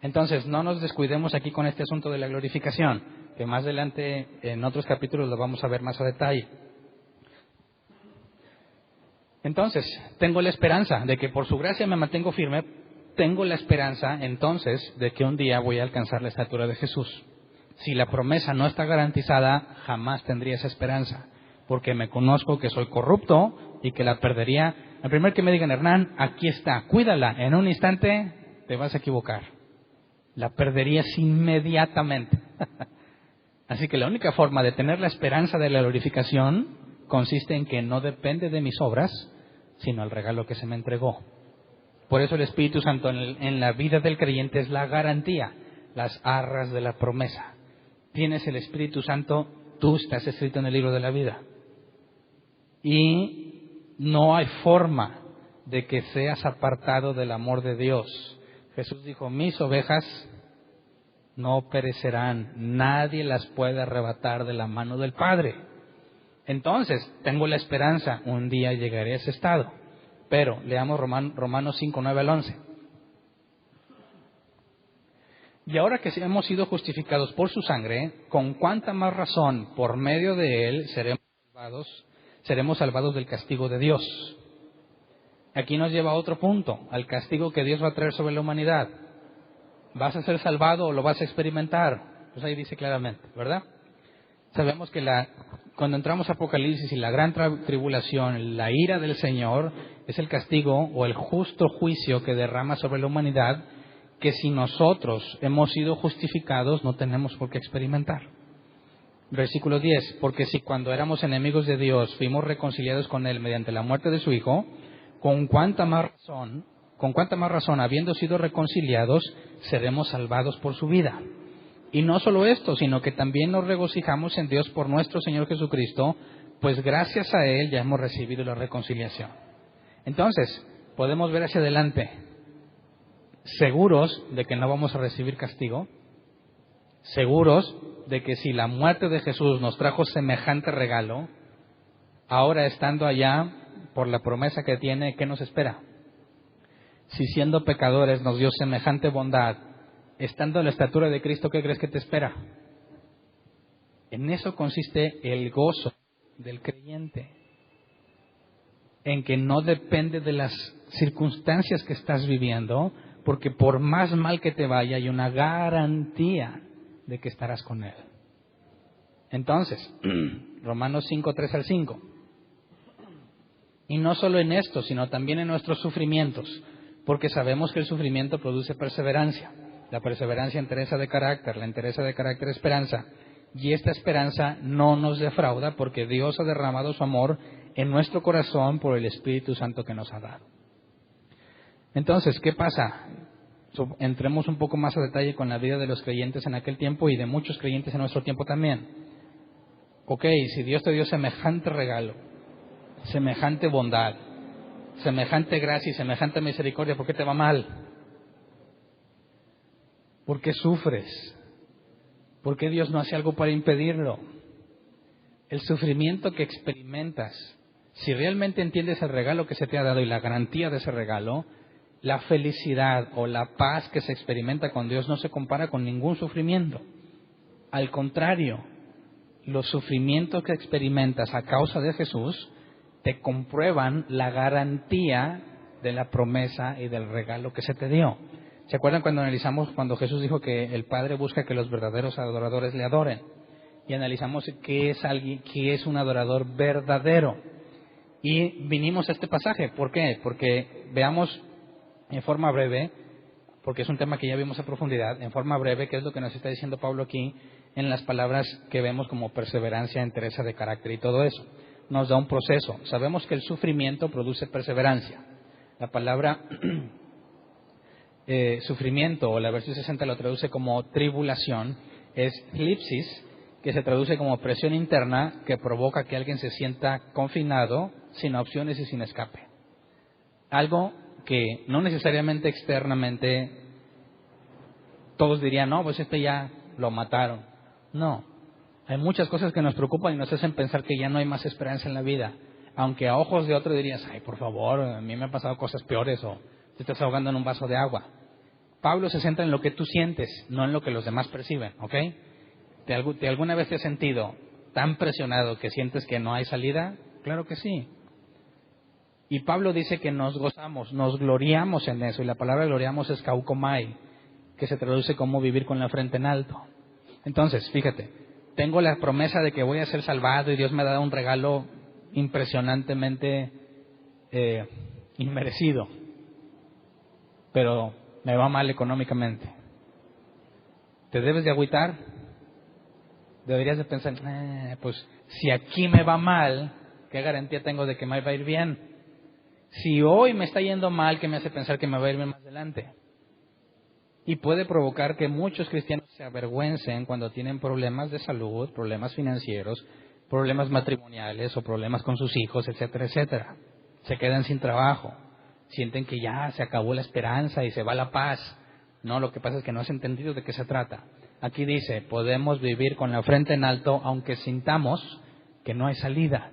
Entonces, no nos descuidemos aquí con este asunto de la glorificación, que más adelante en otros capítulos lo vamos a ver más a detalle. Entonces, tengo la esperanza de que por su gracia me mantengo firme. Tengo la esperanza, entonces, de que un día voy a alcanzar la estatura de Jesús. Si la promesa no está garantizada, jamás tendría esa esperanza, porque me conozco que soy corrupto y que la perdería. El primer que me digan, Hernán, aquí está, cuídala, en un instante te vas a equivocar. La perderías inmediatamente. Así que la única forma de tener la esperanza de la glorificación consiste en que no depende de mis obras, sino el regalo que se me entregó. Por eso el Espíritu Santo en la vida del creyente es la garantía, las arras de la promesa. Tienes el Espíritu Santo, tú estás escrito en el libro de la vida. Y no hay forma de que seas apartado del amor de Dios. Jesús dijo, mis ovejas no perecerán, nadie las puede arrebatar de la mano del Padre. Entonces, tengo la esperanza, un día llegaré a ese estado. Pero leamos Romanos 5, 9 al 11. Y ahora que hemos sido justificados por su sangre, con cuánta más razón por medio de él seremos salvados del castigo de Dios. Aquí nos lleva a otro punto, al castigo que Dios va a traer sobre la humanidad. ¿Vas a ser salvado o lo vas a experimentar? Pues ahí dice claramente, ¿verdad? Sabemos que cuando entramos a Apocalipsis y la gran tribulación, la ira del Señor es el castigo o el justo juicio que derrama sobre la humanidad, que si nosotros hemos sido justificados no tenemos por qué experimentar. Versículo 10, porque si cuando éramos enemigos de Dios fuimos reconciliados con Él mediante la muerte de su Hijo, con cuánta más razón, habiendo sido reconciliados, seremos salvados por su vida. Y no solo esto, sino que también nos regocijamos en Dios por nuestro Señor Jesucristo, pues gracias a Él ya hemos recibido la reconciliación. Entonces, podemos ver hacia adelante, seguros de que no vamos a recibir castigo, seguros de que si la muerte de Jesús nos trajo semejante regalo, ahora estando allá, por la promesa que tiene, ¿qué nos espera? Si siendo pecadores nos dio semejante bondad, estando en la estatura de Cristo, ¿qué crees que te espera? En eso consiste el gozo del creyente, en que no depende de las circunstancias que estás viviendo, porque por más mal que te vaya, hay una garantía de que estarás con Él. Entonces, Romanos 5, 3 al 5. Y no solo en esto, sino también en nuestros sufrimientos, porque sabemos que el sufrimiento produce perseverancia. La perseverancia, entereza de carácter, la entereza de carácter, esperanza. Y esta esperanza no nos defrauda, porque Dios ha derramado su amor en nuestro corazón por el Espíritu Santo que nos ha dado. Entonces, ¿qué pasa? Entremos un poco más a detalle con la vida de los creyentes en aquel tiempo y de muchos creyentes en nuestro tiempo también. Ok, si Dios te dio semejante regalo, semejante bondad, semejante gracia y semejante misericordia, ¿por qué te va mal? ¿Por qué sufres? ¿Por qué Dios no hace algo para impedirlo? El sufrimiento que experimentas, si realmente entiendes el regalo que se te ha dado y la garantía de ese regalo, la felicidad o la paz que se experimenta con Dios no se compara con ningún sufrimiento. Al contrario, los sufrimientos que experimentas a causa de Jesús te comprueban la garantía de la promesa y del regalo que se te dio. ¿Se acuerdan cuando analizamos cuando Jesús dijo que el Padre busca que los verdaderos adoradores le adoren? Y analizamos qué es un adorador verdadero. Y vinimos a este pasaje. ¿Por qué? Porque veamos en forma breve, porque es un tema que ya vimos a profundidad, en forma breve, qué es lo que nos está diciendo Pablo aquí en las palabras que vemos como perseverancia, entereza de carácter y todo eso. Nos da un proceso. Sabemos que el sufrimiento produce perseverancia. La palabra sufrimiento, o la versión 60 lo traduce como tribulación, es hlipsis, que se traduce como presión interna que provoca que alguien se sienta confinado, sin opciones y sin escape. Algo que no necesariamente externamente todos dirían, no, pues ya lo mataron. No, hay muchas cosas que nos preocupan y nos hacen pensar que ya no hay más esperanza en la vida. Aunque a ojos de otro dirías, ay, por favor, a mí me han pasado cosas peores, o te estás ahogando en un vaso de agua. Pablo se centra en lo que tú sientes, no en lo que los demás perciben, ¿ok? ¿Te alguna vez te has sentido tan presionado que sientes que no hay salida? Claro que sí. Y Pablo dice que nos gozamos, nos gloriamos en eso, y la palabra gloriamos es kaukomai, que se traduce como vivir con la frente en alto. Entonces, fíjate, tengo la promesa de que voy a ser salvado y Dios me ha dado un regalo impresionantemente inmerecido, pero me va mal económicamente. ¿Te debes de agüitar? Deberías de pensar, pues si aquí me va mal, ¿qué garantía tengo de que me va a ir bien? Si hoy me está yendo mal, ¿qué me hace pensar que me va a ir bien más adelante? Y puede provocar que muchos cristianos se avergüencen cuando tienen problemas de salud, problemas financieros, problemas matrimoniales o problemas con sus hijos, etcétera, etcétera. Se quedan sin trabajo, sienten que ya se acabó la esperanza y se va la paz. No, lo que pasa es que no has entendido de qué se trata. Aquí dice, podemos vivir con la frente en alto aunque sintamos que no hay salida.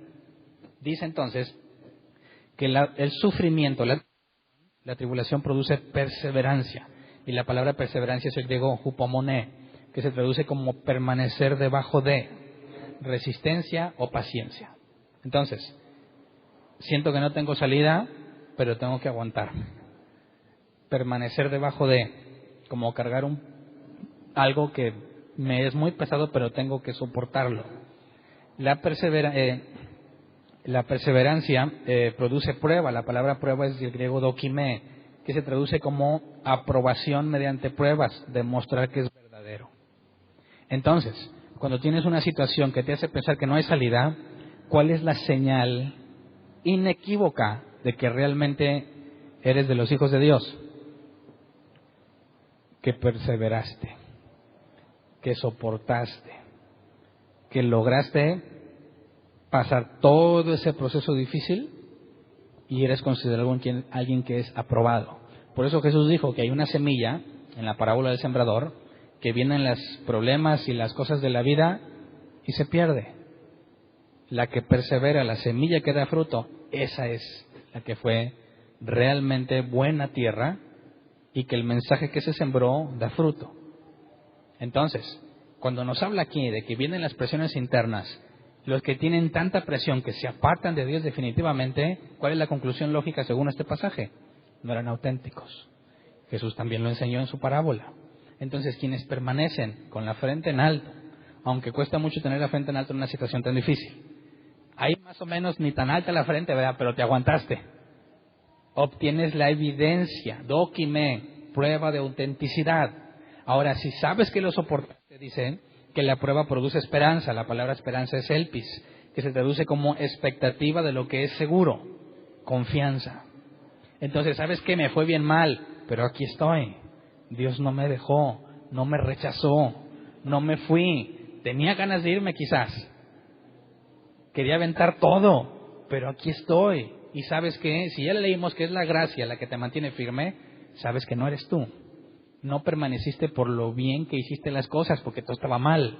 Dice entonces que el sufrimiento, la tribulación produce perseverancia. Y la palabra perseverancia es el griego hupomone, que se traduce como permanecer debajo de, resistencia o paciencia. Entonces, siento que no tengo salida, pero tengo que aguantar. Permanecer debajo de, como cargar algo que me es muy pesado, pero tengo que soportarlo. La perseverancia produce prueba. La palabra prueba es del griego dokime, que se traduce como aprobación mediante pruebas, demostrar que es verdadero. Entonces, cuando tienes una situación que te hace pensar que no hay salida, ¿cuál es la señal inequívoca de que realmente eres de los hijos de Dios? Que perseveraste, que soportaste, que lograste pasar todo ese proceso difícil y eres considerado alguien que es aprobado. Por eso Jesús dijo que hay una semilla en la parábola del sembrador que vienen los problemas y las cosas de la vida y se pierde. La que persevera, la semilla que da fruto, esa es la que fue realmente buena tierra y que el mensaje que se sembró da fruto. Entonces, cuando nos habla aquí de que vienen las presiones internas, los que tienen tanta presión que se apartan de Dios definitivamente, ¿cuál es la conclusión lógica según este pasaje? No eran auténticos. Jesús también lo enseñó en su parábola. Entonces, quienes permanecen con la frente en alto, aunque cuesta mucho tener la frente en alto en una situación tan difícil, ahí más o menos ni tan alta la frente, ¿verdad? Pero te aguantaste. Obtienes la evidencia, doquime, prueba de autenticidad. Ahora, si sabes que lo soportaste, dice que la prueba produce esperanza. La palabra esperanza es elpis, que se traduce como expectativa de lo que es seguro, confianza. Entonces, ¿sabes qué? Me fue bien mal, pero aquí estoy. Dios no me dejó, no me rechazó, no me fui. Tenía ganas de irme quizás. Quería aventar todo, pero aquí estoy. Y ¿sabes qué? Si ya le leímos que es la gracia la que te mantiene firme, sabes que no eres tú. No permaneciste por lo bien que hiciste las cosas, porque todo estaba mal.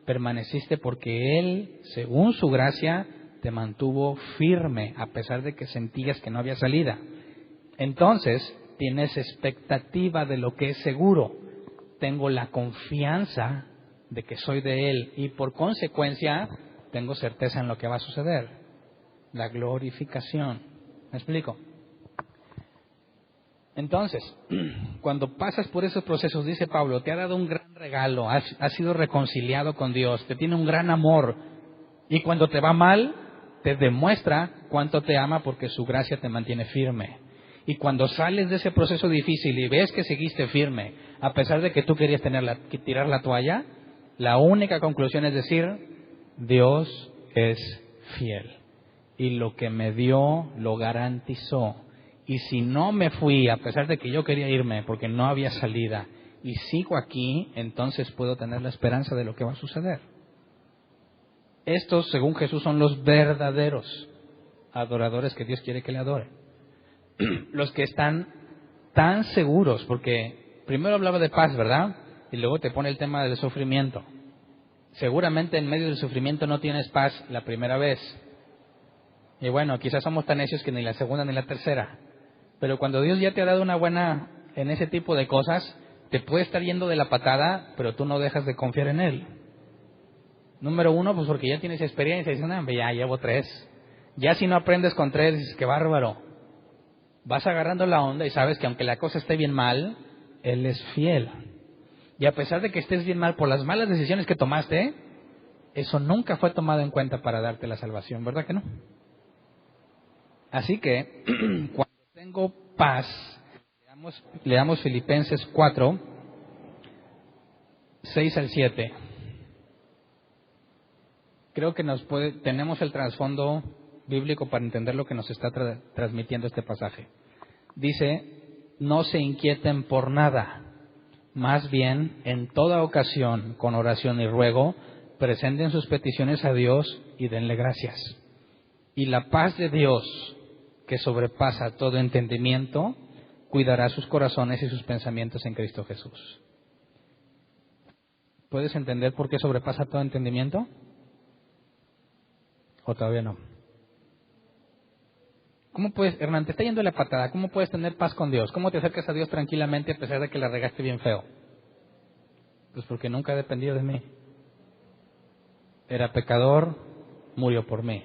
Permaneciste porque Él, según su gracia, te mantuvo firme, a pesar de que sentías que no había salida. Entonces, tienes expectativa de lo que es seguro. Tengo la confianza de que soy de Él y por consecuencia tengo certeza en lo que va a suceder. La glorificación. ¿Me explico? Entonces, cuando pasas por esos procesos, dice Pablo, te ha dado un gran regalo, has sido reconciliado con Dios, te tiene un gran amor, y cuando te va mal, te demuestra cuánto te ama porque su gracia te mantiene firme. Y cuando sales de ese proceso difícil y ves que seguiste firme, a pesar de que tú querías tirar la toalla, la única conclusión es decir, Dios es fiel. Y lo que me dio, lo garantizó. Y si no me fui, a pesar de que yo quería irme, porque no había salida, y sigo aquí, entonces puedo tener la esperanza de lo que va a suceder. Estos, según Jesús, son los verdaderos adoradores que Dios quiere que le adoren. Los que están tan seguros, porque primero hablaba de paz, ¿verdad? Y luego te pone el tema del sufrimiento. Seguramente en medio del sufrimiento no tienes paz la primera vez. Y bueno, quizás somos tan necios que ni la segunda ni la tercera. Pero cuando Dios ya te ha dado una buena en ese tipo de cosas, te puede estar yendo de la patada, pero tú no dejas de confiar en Él. Número uno, pues porque ya tienes experiencia. Dices, no, ya llevo 3. Ya si no aprendes con 3, dices, qué bárbaro. Vas agarrando la onda y sabes que aunque la cosa esté bien mal, Él es fiel. Y a pesar de que estés bien mal por las malas decisiones que tomaste, eso nunca fue tomado en cuenta para darte la salvación, ¿verdad que no? Así que, cuando tengo paz, leamos Filipenses 4, 6 al 7. Creo que tenemos el trasfondo bíblico para entender lo que nos está transmitiendo este pasaje. Dice, no se inquieten por nada, más bien, en toda ocasión, con oración y ruego, presenten sus peticiones a Dios y denle gracias. Y la paz de Dios, que sobrepasa todo entendimiento, cuidará sus corazones y sus pensamientos en Cristo Jesús. ¿Puedes entender por qué sobrepasa todo entendimiento? ¿O todavía no? ¿Cómo puedes, Hernán, te está yendo la patada? ¿Cómo puedes tener paz con Dios? ¿Cómo te acercas a Dios tranquilamente a pesar de que la regaste bien feo? Pues porque nunca ha dependido de mí. Era pecador, murió por mí.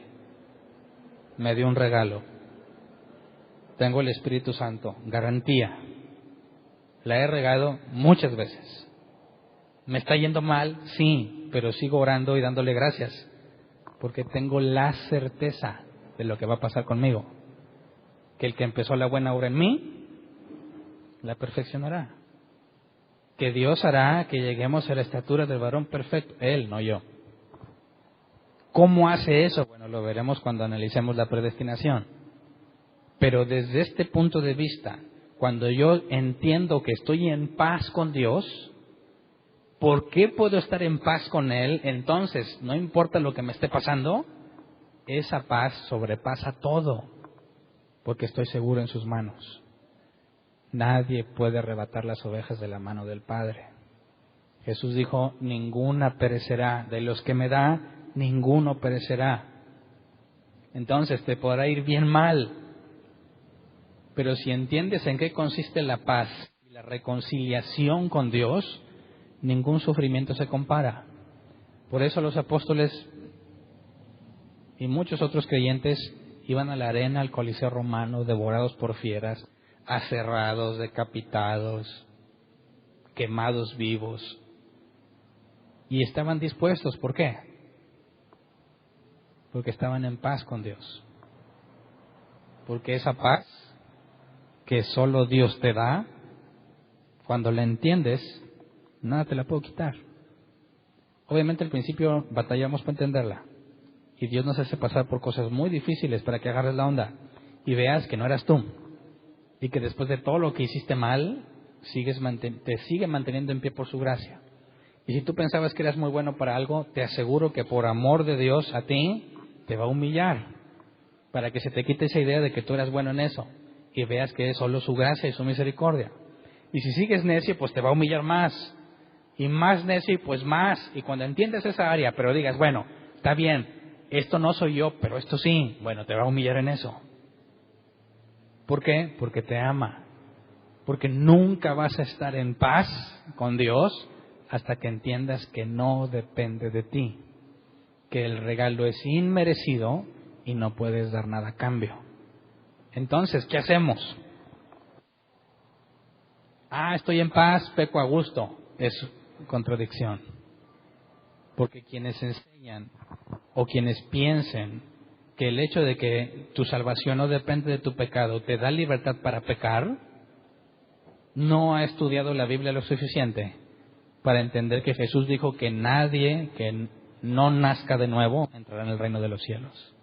Me dio un regalo. Tengo el Espíritu Santo, garantía. La he regado muchas veces. ¿Me está yendo mal? Sí, pero sigo orando y dándole gracias, porque tengo la certeza de lo que va a pasar conmigo. Que el que empezó la buena obra en mí, la perfeccionará. Que Dios hará que lleguemos a la estatura del varón perfecto. Él, no yo. ¿Cómo hace eso? Bueno, lo veremos cuando analicemos la predestinación. Pero desde este punto de vista, cuando yo entiendo que estoy en paz con Dios, ¿por qué puedo estar en paz con Él? Entonces, no importa lo que me esté pasando, esa paz sobrepasa todo, porque estoy seguro en sus manos. Nadie puede arrebatar las ovejas de la mano del Padre. Jesús dijo, ninguna perecerá. De los que me da, ninguno perecerá. Entonces te podrá ir bien mal. Pero si entiendes en qué consiste la paz y la reconciliación con Dios, ningún sufrimiento se compara. Por eso los apóstoles y muchos otros creyentes iban a la arena, al Coliseo romano, devorados por fieras, aserrados, decapitados, quemados vivos. Y estaban dispuestos. ¿Por qué? Porque estaban en paz con Dios. Porque esa paz que solo Dios te da, cuando la entiendes, nada te la puedo quitar. Obviamente al principio batallamos para entenderla. Y Dios nos hace pasar por cosas muy difíciles para que agarres la onda y veas que no eras tú. Y que después de todo lo que hiciste mal, te sigue manteniendo en pie por su gracia. Y si tú pensabas que eras muy bueno para algo, te aseguro que por amor de Dios a ti, te va a humillar. Para que se te quite esa idea de que tú eras bueno en eso. Y veas que es solo su gracia y su misericordia. Y si sigues necio, pues te va a humillar más. Y más necio, y pues más. Y cuando entiendes esa área, pero digas, bueno, está bien, esto no soy yo, pero esto sí, bueno, te va a humillar en eso. ¿Por qué? Porque te ama. Porque nunca vas a estar en paz con Dios hasta que entiendas que no depende de ti. Que el regalo es inmerecido y no puedes dar nada a cambio. Entonces, ¿qué hacemos? Estoy en paz, peco a gusto. Es contradicción. Porque quienes enseñan o quienes piensen que el hecho de que tu salvación no depende de tu pecado te da libertad para pecar, no ha estudiado la Biblia lo suficiente para entender que Jesús dijo que nadie que no nazca de nuevo entrará en el reino de los cielos.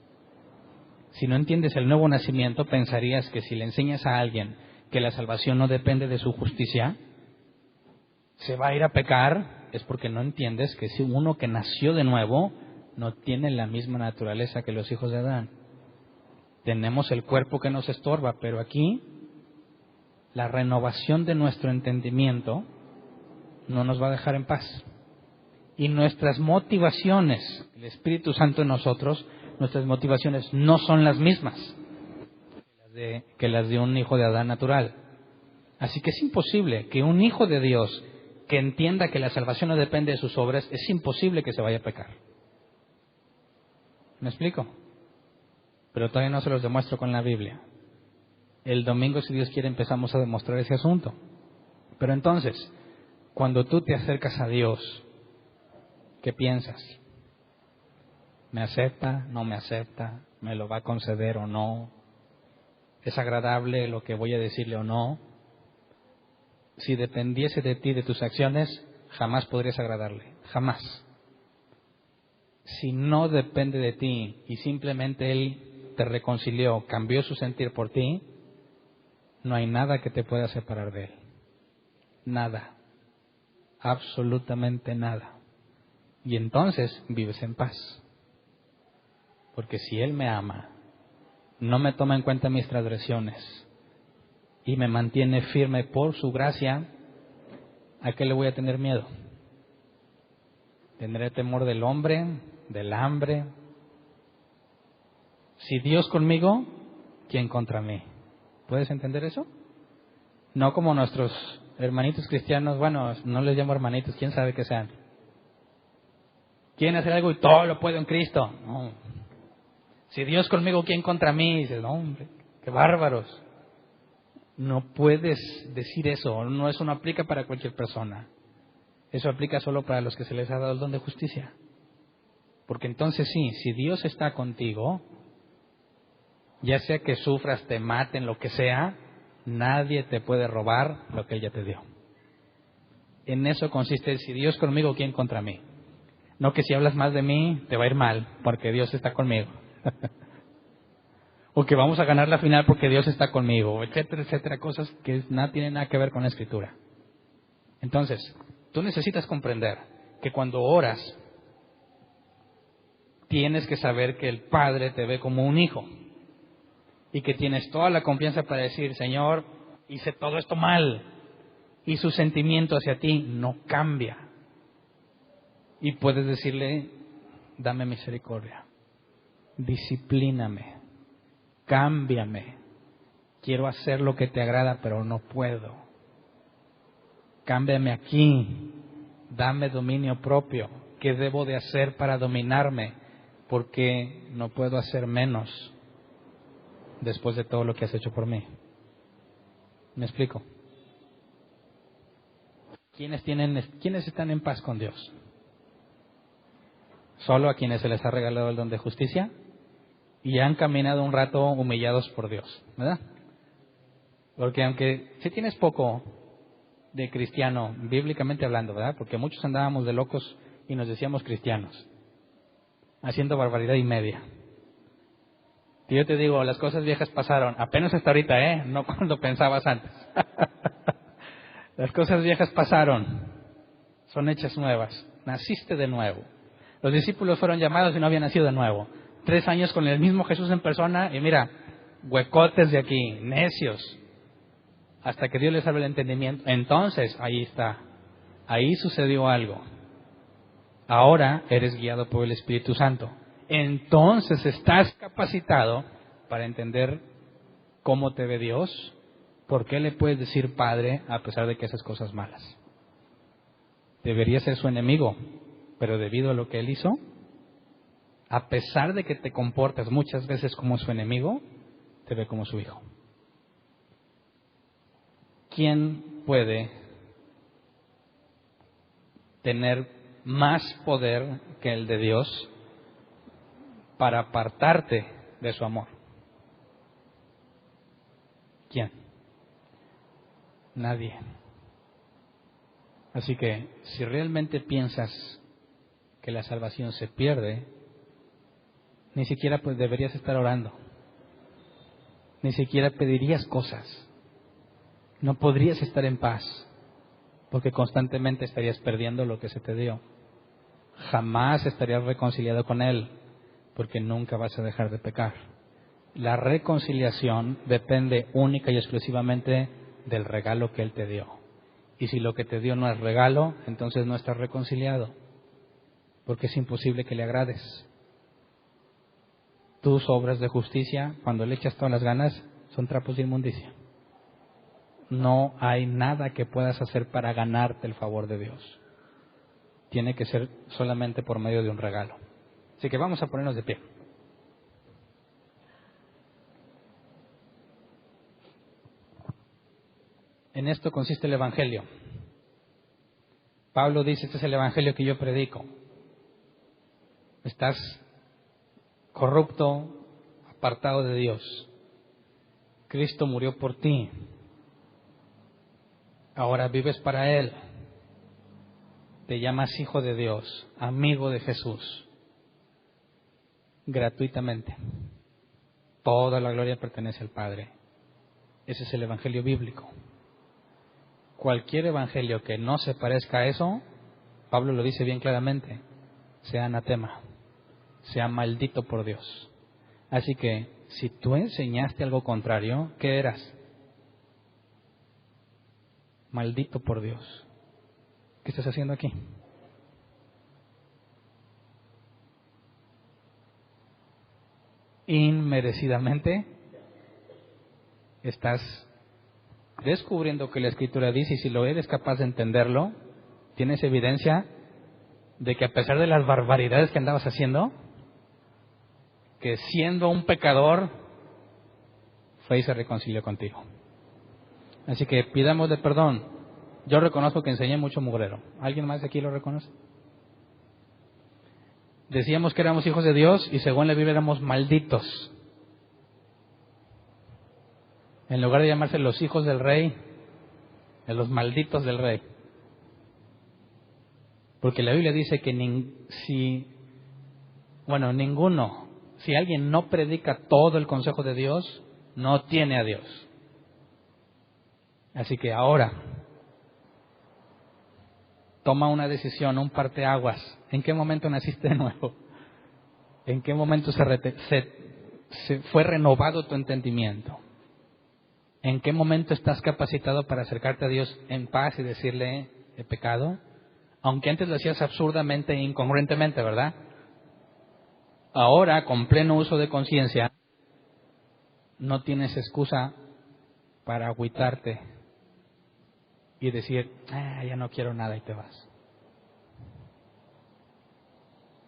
Si no entiendes el nuevo nacimiento, pensarías que si le enseñas a alguien que la salvación no depende de su justicia, se va a ir a pecar. Es porque no entiendes que si uno que nació de nuevo no tiene la misma naturaleza que los hijos de Adán. Tenemos el cuerpo que nos estorba, pero aquí la renovación de nuestro entendimiento no nos va a dejar en paz. Y nuestras motivaciones, el Espíritu Santo en nosotros, nuestras motivaciones no son las mismas que las de un hijo de Adán natural. Así que es imposible que un hijo de Dios que entienda que la salvación no depende de sus obras, es imposible que se vaya a pecar. ¿Me explico? Pero todavía no se los demuestro con la Biblia. El domingo, si Dios quiere, empezamos a demostrar ese asunto. Pero entonces, cuando tú te acercas a Dios, ¿qué piensas? ¿Me acepta? ¿No me acepta? ¿Me lo va a conceder o no? ¿Es agradable lo que voy a decirle o no? Si dependiese de ti, de tus acciones, jamás podrías agradarle. Jamás. Si no depende de ti y simplemente Él te reconcilió, cambió su sentir por ti, no hay nada que te pueda separar de Él. Nada. Absolutamente nada. Y entonces vives en paz. Porque si Él me ama, no me toma en cuenta mis transgresiones y me mantiene firme por su gracia, ¿a qué le voy a tener miedo? ¿Tendré temor del hombre, del hambre? Si Dios conmigo, ¿quién contra mí? ¿Puedes entender eso? No como nuestros hermanitos cristianos, bueno, no les llamo hermanitos, quién sabe qué sean. Quieren hacer algo y todo lo puedo en Cristo. No. Si Dios conmigo, ¿quién contra mí? Y dices, no, hombre, qué bárbaros. No puedes decir eso, eso no aplica para cualquier persona. Eso aplica solo para los que se les ha dado el don de justicia. Porque entonces sí, si Dios está contigo, ya sea que sufras, te maten, lo que sea, nadie te puede robar lo que Él ya te dio. En eso consiste el si Dios conmigo, ¿quién contra mí? No que si hablas más de mí, te va a ir mal, porque Dios está conmigo. O que vamos a ganar la final porque Dios está conmigo, etcétera, etcétera, cosas que nada tienen nada que ver con la Escritura. Entonces, tú necesitas comprender que cuando oras, tienes que saber que el Padre te ve como un hijo y que tienes toda la confianza para decir, Señor, hice todo esto mal, y su sentimiento hacia ti no cambia. Y puedes decirle, dame misericordia, disciplíname, cámbiame, quiero hacer lo que te agrada, pero no puedo. Cámbiame aquí, dame dominio propio. ¿Qué debo de hacer para dominarme? Porque no puedo hacer menos después de todo lo que has hecho por mí. ¿Me explico? ¿Quiénes están en paz con Dios? Solo a quienes se les ha regalado el don de justicia y han caminado un rato humillados por Dios, ¿verdad? Porque aunque si tienes poco de cristiano, bíblicamente hablando, ¿verdad? Porque muchos andábamos de locos y nos decíamos cristianos, haciendo barbaridad y media. Y yo te digo, las cosas viejas pasaron, apenas hasta ahorita, no cuando pensabas antes. Las cosas viejas pasaron, son hechas nuevas, naciste de nuevo. Los discípulos fueron llamados y no habían nacido de nuevo. 3 años con el mismo Jesús en persona y mira, huecotes de aquí, necios, hasta que Dios les abre el entendimiento. Entonces, ahí está, ahí sucedió algo. Ahora eres guiado por el Espíritu Santo. Entonces estás capacitado para entender cómo te ve Dios, por qué le puedes decir Padre a pesar de que haces cosas malas. Deberías ser su enemigo, pero debido a lo que Él hizo, a pesar de que te comportas muchas veces como su enemigo, te ve como su hijo. ¿Quién puede tener más poder que el de Dios para apartarte de su amor? ¿Quién? Nadie. Así que si realmente piensas que la salvación se pierde, ni siquiera pues deberías estar orando, ni siquiera pedirías cosas, no podrías estar en paz, porque constantemente estarías perdiendo lo que se te dio. Jamás estarías reconciliado con Él, porque nunca vas a dejar de pecar. La reconciliación depende única y exclusivamente del regalo que Él te dio. Y si lo que te dio no es regalo, entonces no estás reconciliado, porque es imposible que le agrades. Tus obras de justicia, cuando le echas todas las ganas, son trapos de inmundicia. No hay nada que puedas hacer para ganarte el favor de Dios. Tiene que ser solamente por medio de un regalo. Así que vamos a ponernos de pie. En esto consiste el Evangelio. Pablo dice, este es el Evangelio que yo predico. Estás corrupto, apartado de Dios. Cristo murió por ti. Ahora vives para Él. Te llamas hijo de Dios, amigo de Jesús. Gratuitamente. Toda la gloria pertenece al Padre. Ese es el Evangelio bíblico. Cualquier evangelio que no se parezca a eso, Pablo lo dice bien claramente, sea anatema, sea maldito por Dios. Así que, si tú enseñaste algo contrario, ¿qué eras? Maldito por Dios. ¿Qué estás haciendo aquí? Inmerecidamente estás descubriendo que la Escritura dice, y si lo eres capaz de entenderlo, tienes evidencia de que a pesar de las barbaridades que andabas haciendo, que siendo un pecador, fue y se reconcilió contigo. Así que pidámosle perdón. Yo reconozco que enseñé mucho mugrero. ¿Alguien más de aquí lo reconoce? Decíamos que éramos hijos de Dios y según la Biblia éramos malditos. En lugar de llamarse los hijos del rey, de los malditos del rey. Porque la Biblia dice que ninguno, si alguien no predica todo el consejo de Dios, no tiene a Dios. Así que ahora, toma una decisión, un parteaguas. ¿En qué momento naciste de nuevo? ¿En qué momento se fue renovado tu entendimiento? ¿En qué momento estás capacitado para acercarte a Dios en paz y decirle, he pecado? Aunque antes lo hacías absurdamente e incongruentemente, ¿verdad? Ahora, con pleno uso de conciencia, no tienes excusa para agüitarte y decir, ya no quiero nada y te vas.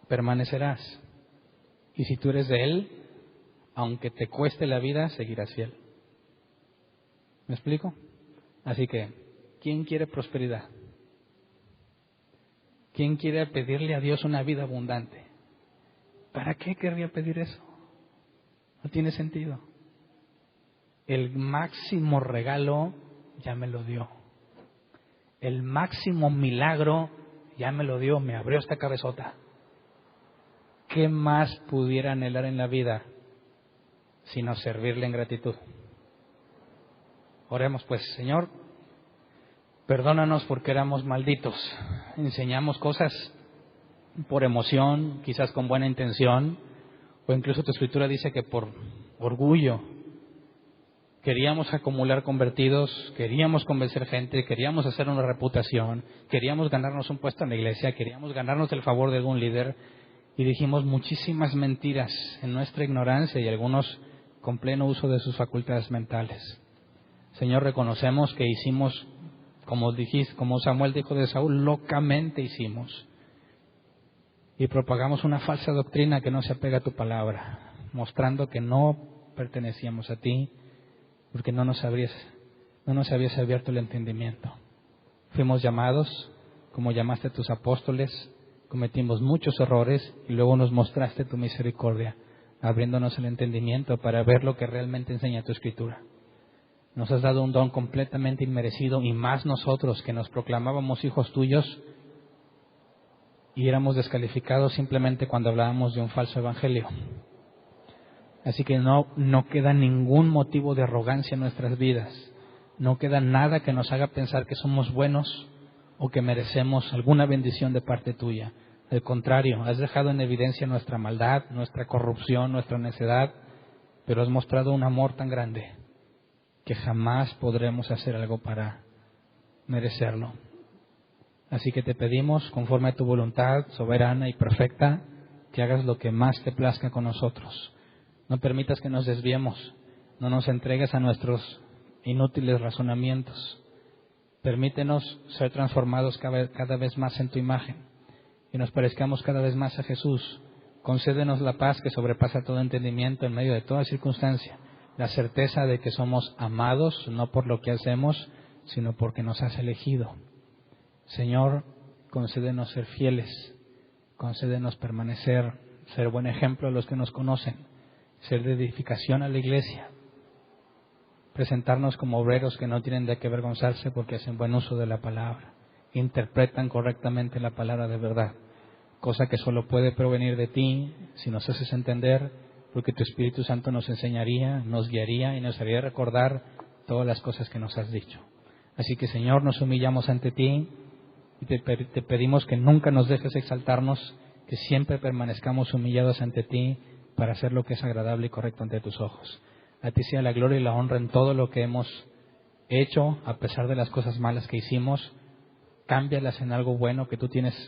Permanecerás. Y si tú eres de Él, aunque te cueste la vida, seguirás fiel. ¿Me explico? Así que, ¿quién quiere prosperidad? ¿Quién quiere pedirle a Dios una vida abundante? ¿Para qué querría pedir eso? No tiene sentido. El máximo regalo ya me lo dio. El máximo milagro ya me lo dio, me abrió esta cabezota. ¿Qué más pudiera anhelar en la vida sino servirle en gratitud? Oremos pues. Señor, perdónanos porque éramos malditos. Enseñamos cosas por emoción, quizás con buena intención, o incluso tu escritura dice que por orgullo. Queríamos acumular convertidos, queríamos convencer gente, queríamos hacer una reputación, queríamos ganarnos un puesto en la iglesia, queríamos ganarnos el favor de algún líder, y dijimos muchísimas mentiras en nuestra ignorancia y algunos con pleno uso de sus facultades mentales. Señor, reconocemos que hicimos, como Samuel dijo de Saúl, locamente hicimos. Y propagamos una falsa doctrina que no se apega a tu palabra, mostrando que no pertenecíamos a ti, porque no nos habías abierto el entendimiento. Fuimos llamados, como llamaste a tus apóstoles, cometimos muchos errores y luego nos mostraste tu misericordia, abriéndonos el entendimiento para ver lo que realmente enseña tu escritura. Nos has dado un don completamente inmerecido, y más nosotros que nos proclamábamos hijos tuyos y éramos descalificados simplemente cuando hablábamos de un falso evangelio. Así que no queda ningún motivo de arrogancia en nuestras vidas. No queda nada que nos haga pensar que somos buenos o que merecemos alguna bendición de parte tuya. Al contrario, has dejado en evidencia nuestra maldad, nuestra corrupción, nuestra necedad, pero has mostrado un amor tan grande que jamás podremos hacer algo para merecerlo. Así que te pedimos, conforme a tu voluntad soberana y perfecta, que hagas lo que más te plazca con nosotros. No permitas que nos desviemos, no nos entregues a nuestros inútiles razonamientos. Permítenos ser transformados cada vez más en tu imagen y nos parezcamos cada vez más a Jesús. Concédenos la paz que sobrepasa todo entendimiento en medio de toda circunstancia, la certeza de que somos amados no por lo que hacemos, sino porque nos has elegido. Señor, concédenos ser fieles, concédenos permanecer, ser buen ejemplo a los que nos conocen, ser de edificación a la iglesia, presentarnos como obreros que no tienen de qué avergonzarse porque hacen buen uso de la palabra, interpretan correctamente la palabra de verdad, cosa que solo puede provenir de ti si nos haces entender, porque tu Espíritu Santo nos enseñaría, nos guiaría y nos haría recordar todas las cosas que nos has dicho. Así que, Señor, nos humillamos ante ti y te pedimos que nunca nos dejes exaltarnos, que siempre permanezcamos humillados ante ti para hacer lo que es agradable y correcto ante tus ojos. A ti sea la gloria y la honra en todo lo que hemos hecho, a pesar de las cosas malas que hicimos. Cámbialas en algo bueno que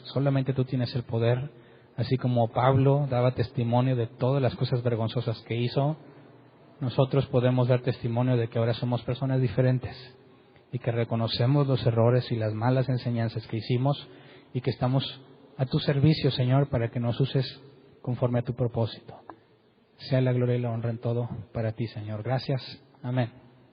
solamente tú tienes el poder. Así como Pablo daba testimonio de todas las cosas vergonzosas que hizo, nosotros podemos dar testimonio de que ahora somos personas diferentes y que reconocemos los errores y las malas enseñanzas que hicimos y que estamos a tu servicio, Señor, para que nos uses conforme a tu propósito. Sea la gloria y la honra en todo para ti, Señor. Gracias. Amén.